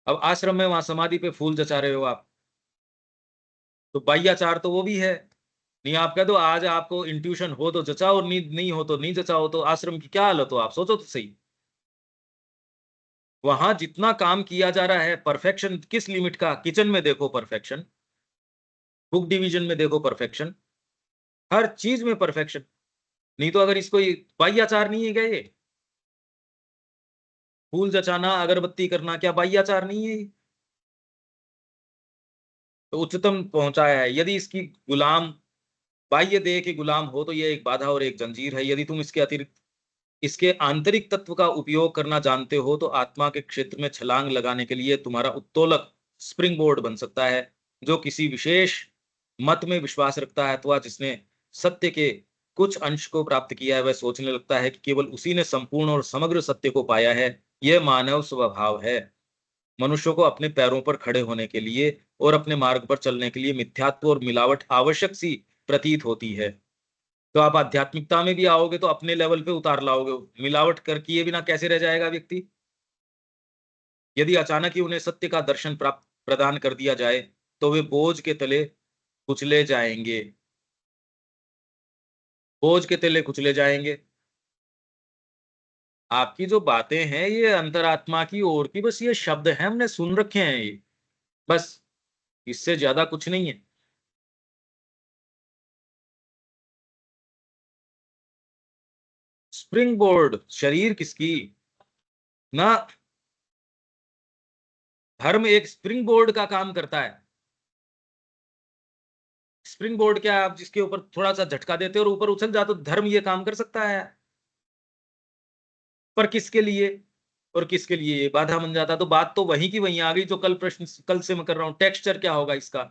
अब आश्रम में वहां समाधि पे फूल जचा रहे हो आप, तो बाह्याचार तो वो भी है, नहीं, आप कह दो आज आपको इंट्यूशन हो तो जचाओ, नहीं नहीं हो तो नहीं जचाओ, तो आश्रम की क्या हालत हो, आप सोचो तो सही। वहां जितना काम किया जा रहा है, परफेक्शन किस लिमिट का, किचन में देखो परफेक्शन, बुक डिवीजन में देखो परफेक्शन, हर चीज में परफेक्शन। नहीं तो अगर इसको बाह्य आचार नहीं है क्या ये? फूल जचाना, अगरबत्ती करना, क्या बाह्य आचार नहीं है ये? तो उच्चतम पहुंचाया है। यदि इसकी गुलाम, बाह्य देह के गुलाम हो तो ये एक बाधा और एक जंजीर है। यदि तुम इसके अतिरिक्त इसके आंतरिक तत्व का उपयोग करना जानते हो तो आत्मा के क्षेत्र में छलांग लगाने के लिए तुम्हारा उत्तोलक स्प्रिंग बोर्ड बन सकता है। जो किसी विशेष मत में विश्वास रखता है अथवा जिसने सत्य के कुछ अंश को प्राप्त किया है, वह सोचने लगता है कि केवल उसी ने संपूर्ण और समग्र सत्य को पाया है। यह मानव स्वभाव है। मनुष्य को अपने पैरों पर खड़े होने के लिए और अपने मार्ग पर चलने के लिए मिथ्यात्व और मिलावट आवश्यक सी प्रतीत होती है। तो आप आध्यात्मिकता में भी आओगे तो अपने लेवल पे उतार लाओगे, मिलावट कर किए बिना कैसे रह जाएगा व्यक्ति? यदि अचानक ही उन्हें सत्य का दर्शन प्राप्त प्रदान कर दिया जाए तो वे बोझ के तले कुचले जाएंगे, बोझ के तले कुचले जाएंगे। आपकी जो बातें हैं ये अंतरात्मा की ओर की बस ये शब्द हैं, हमने सुन रखे हैं ये, बस इससे ज्यादा कुछ नहीं है। स्प्रिंग बोर्ड शरीर किसकी ना, धर्म एक स्प्रिंग बोर्ड का काम करता है। स्प्रिंग बोर्ड क्या, आप जिसके ऊपर थोड़ा सा झटका देते हो और ऊपर उछल जाते हो, धर्म ये काम कर सकता है। पर किसके लिए और किसके लिए ये बाधा बन जाता है? तो बात तो वहीं की वहीं आ गई जो कल प्रश्न कल से मैं कर रहा हूं। टेक्सचर क्या होगा इसका?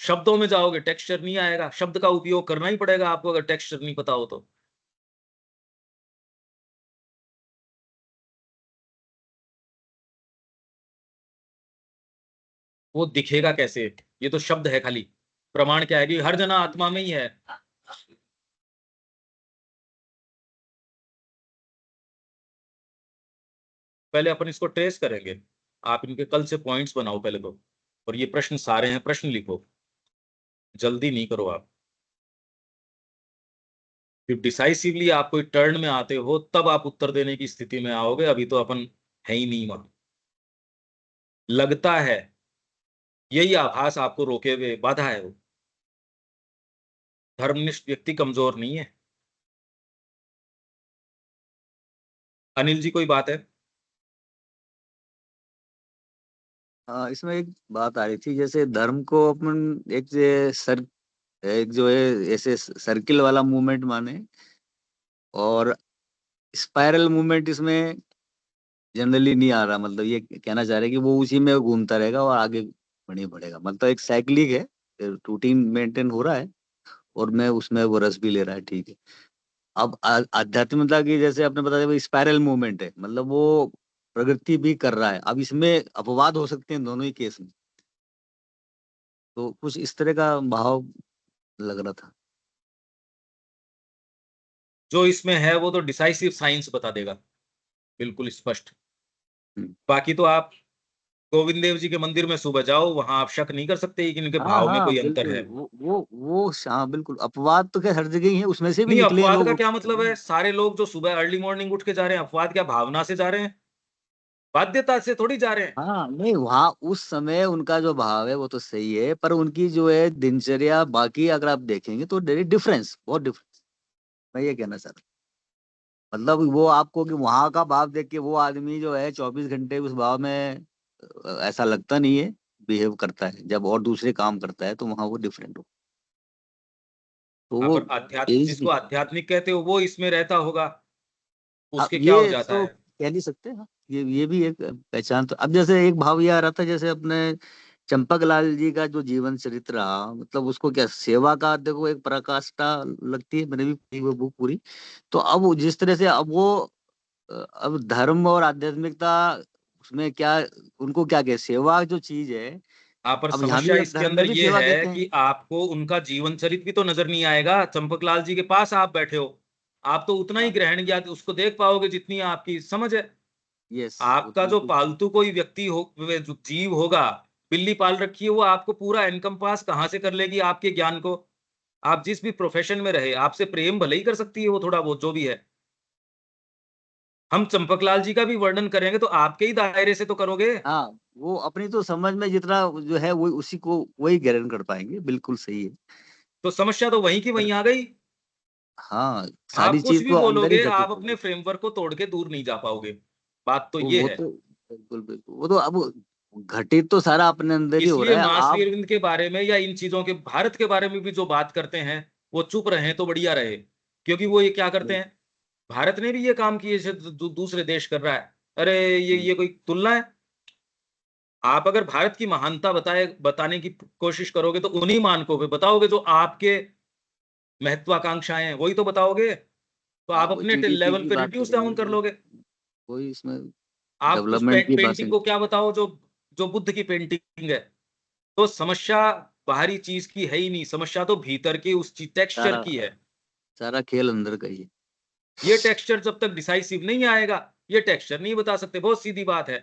शब्दों में जाओगे टेक्सचर नहीं आएगा, शब्द का उपयोग करना ही पड़ेगा आपको अगर टेक्सचर नहीं पता हो तो। वो दिखेगा कैसे? ये तो शब्द है खाली। प्रमाण क्या है कि हर जना आत्मा में ही है। पहले अपन इसको ट्रेस करेंगे। आप इनके कल से पॉइंट्स बनाओ पहले तो, और ये प्रश्न सारे हैं, प्रश्न लिखो, जल्दी नहीं करो आप। फिर डिसाइसिवली आप कोई टर्न में आते हो तब आप उत्तर देने की स्थिति में आओगे, अभी तो अपन है ही नहीं वहां। लगता है यही आभास आपको रोके हुए बाधा है। वो धर्मनिष्ठ व्यक्ति कमजोर नहीं है। अनिल जी कोई बात है? हाँ, इसमें एक बात आ रही थी, जैसे धर्म को अपन एक जो है ऐसे सर्किल वाला मूवमेंट माने, और स्पाइरल मूवमेंट इसमें जनरली नहीं आ रहा। मतलब ये कहना चाह रहे हैं कि वो उसी में घूमता रहेगा और आगे नहीं बढ़ेगा। मतलब एक साइक्लिक है, रूटीन मेंटेन हो रहा है और मैं उसमें वो रस भी ले रहा है, ठीक है। अब आध्यात्मिकता की जैसे आपने बताया स्पाइरल मूवमेंट है, मतलब वो प्रगति भी कर रहा है। अब इसमें अपवाद हो सकते हैं दोनों ही केस में, तो कुछ इस तरह का भाव लग रहा था। जो इसमें है वो तो डिसाइसिव साइंस बता देगा, बिल्कुल स्पष्ट। हम्म। बाकी तो आप गोविंद देव जी के मंदिर में सुबह जाओ, वहां आप शक नहीं कर सकते कि इनके हाँ भाव में हाँ, कोई अंतर बिल्कुल। है। हाँ, बिल्कुल। अपवाद तो क्या हर जगह ही है, उसमें से भी नहीं, निकले हैं अपवाद का लोग। क्या मतलब है? सारे लोग जो सुबह अर्ली मॉर्निंग उठ के जा रहे हैं, अपवाद क्या भावना से जा रहे हैं? बाध्यता से थोड़ी जा रहे हैं। हाँ, नहीं, वहाँ उस समय उनका जो भाव है वो तो सही है, पर उनकी जो है दिनचर्या बाकी अगर आप देखेंगे तो डिफरेंस, बहुत डिफरेंस। मैं ये कहना चाह रहा हूँ। मतलब वो आपको कि वहां का भाव देख के वो आदमी जो है 24 घंटे उस भाव में ऐसा लगता नहीं है, बिहेव करता है। जब और दूसरे काम करता है तो वहां वो डिफरेंट हो, तो हाँ, वो पर अध्यात्म चीज जिसको आध्यात्मिक कहते हो वो इसमें रहता होगा, अब उसके क्या हो ये जाता तो है? कह नहीं सकते। हाँ, ये भी एक पहचान। तो अब जैसे एक भाव ये आ रहा था, जैसे अपने चंपक लाल जी का जो जीवन चरित्र रहा, मतलब उसको क्या सेवा का देखो एक पराकाष्ठा लगती है। मैंने भी पढ़ी वो बुक पूरी। तो अब जिस तरह से अब वो अब धर्म और आध्यात्मिकता उसमें क्या, उनको क्या कहे, सेवा जो चीज है। आप पर अब यहाँ समस्या भी अब इसके धर्म अंदर में भी ये सेवा है कहते हैं। कि आपको उनका जीवन चरित्र भी तो नजर नहीं आएगा। चंपकलाल जी के पास आप बैठे हो, आप तो उतना ही हाँ, ग्रहण ज्ञात उसको देख पाओगे जितनी आपकी समझ है। यस, वो आपका तो जो बिल्कुल सही। पालतू कोई व्यक्ति हो, जो जीव होगा, बिल्ली पाल रखी है, वो आपको पूरा एनकम्पास कहां से कर लेगी आपके ज्ञान को? आप जिस भी प्रोफेशन में रहे, आपसे प्रेम भले ही कर सकती है वो थोड़ा बहुत जो भी है। हम चंपकलाल जी का भी वर्णन करेंगे तो आपके ही दायरे से तो करोगे। हाँ, वो अपनी तो समझ में जितना जो है वो उसी को वही ग्रहण कर पाएंगे, बिल्कुल सही है। तो समस्या तो वहीं की पर वहीं आ गई। हाँ, आप सारी कुछ चीज भी तो अंदर ही बोलोगे, घटित आप है। अपने फ्रेमवर्क को तोड़ के दूर नहीं जा पाओगे। बात तो ये वो है। तो बिल्कुल बिल्कुल, वो तो अब घटित तो सारा अपने अंदर ही हो इसलिए रहा है। महाश्री आप अरविंद के बारे में या इन चीजों के भारत के बारे में भी जो बात करते हैं वो चुप रहे तो बढ़िया रहे, क्योंकि वो ये क्या करते हैं, भारत ने भी ये काम किए जो दूसरे देश कर रहा है। अरे ये कोई तुलना है? आप अगर भारत की महानता बताने की कोशिश करोगे तो उन्हीं मानकों पे बताओगे जो आपके महत्वाकांक्षाएं हैं, वही तो बताओगे। तो हाँ, आप वो अपने जीडीपी लेवल की पे बात रिड्यूस डाउन कर करेंगे, लोगे। वही इसमें आप उस डेवलपमेंट की बातें। पेंटिंग को क्या बताओ जो जो बुद्ध की पेंटिंग है। तो समस्या बाहरी चीज की है ही नहीं, समस्या तो भीतर की उस टेक्सचर सारा की है। सारा खेल अंदर का ही है। ये टेक्सचर जब तक डिसाइसिव नहीं आएगा, ये टेक्सचर नहीं बता सकते, बहुत सीधी बात है।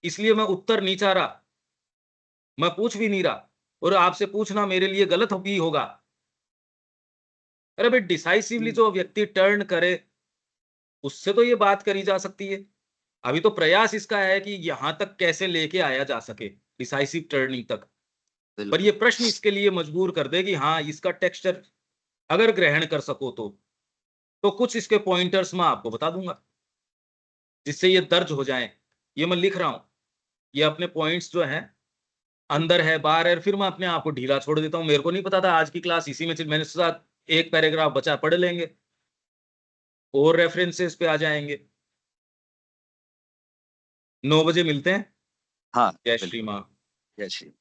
इसलिए मैं उत्तर नहीं चाह रहा, मैं पूछ भी नहीं रहा, और आपसे पूछना मेरे लिए गलत भी होगा। अरे भाई, डिसाइसिवली जो व्यक्ति टर्न करे उससे तो ये बात करी जा सकती है। अभी तो प्रयास इसका है कि यहां तक कैसे लेके आया जा सके, डिसाइसिव टर्निंग तक। पर ये बिल्कुल। प्रश्न इसके लिए मजबूर कर दे कि हाँ, इसका टेक्सचर अगर ग्रहण कर सको तो कुछ इसके पॉइंटर्स मैं आपको बता दूंगा जिससे ये दर्ज हो जाए। ये मैं लिख रहा हूं, ये अपने पॉइंट्स जो हैं, अंदर है बाहर है, फिर मैं अपने आप को ढीला छोड़ देता हूं। मेरे को नहीं पता था आज की क्लास इसी में मैंने सोचा एक पैराग्राफ बचा पढ़ लेंगे और रेफरेंसेस पे आ जाएंगे। 9 बजे मिलते हैं। हाँ, जय श्री बिल्कुल। मां। जय श्री।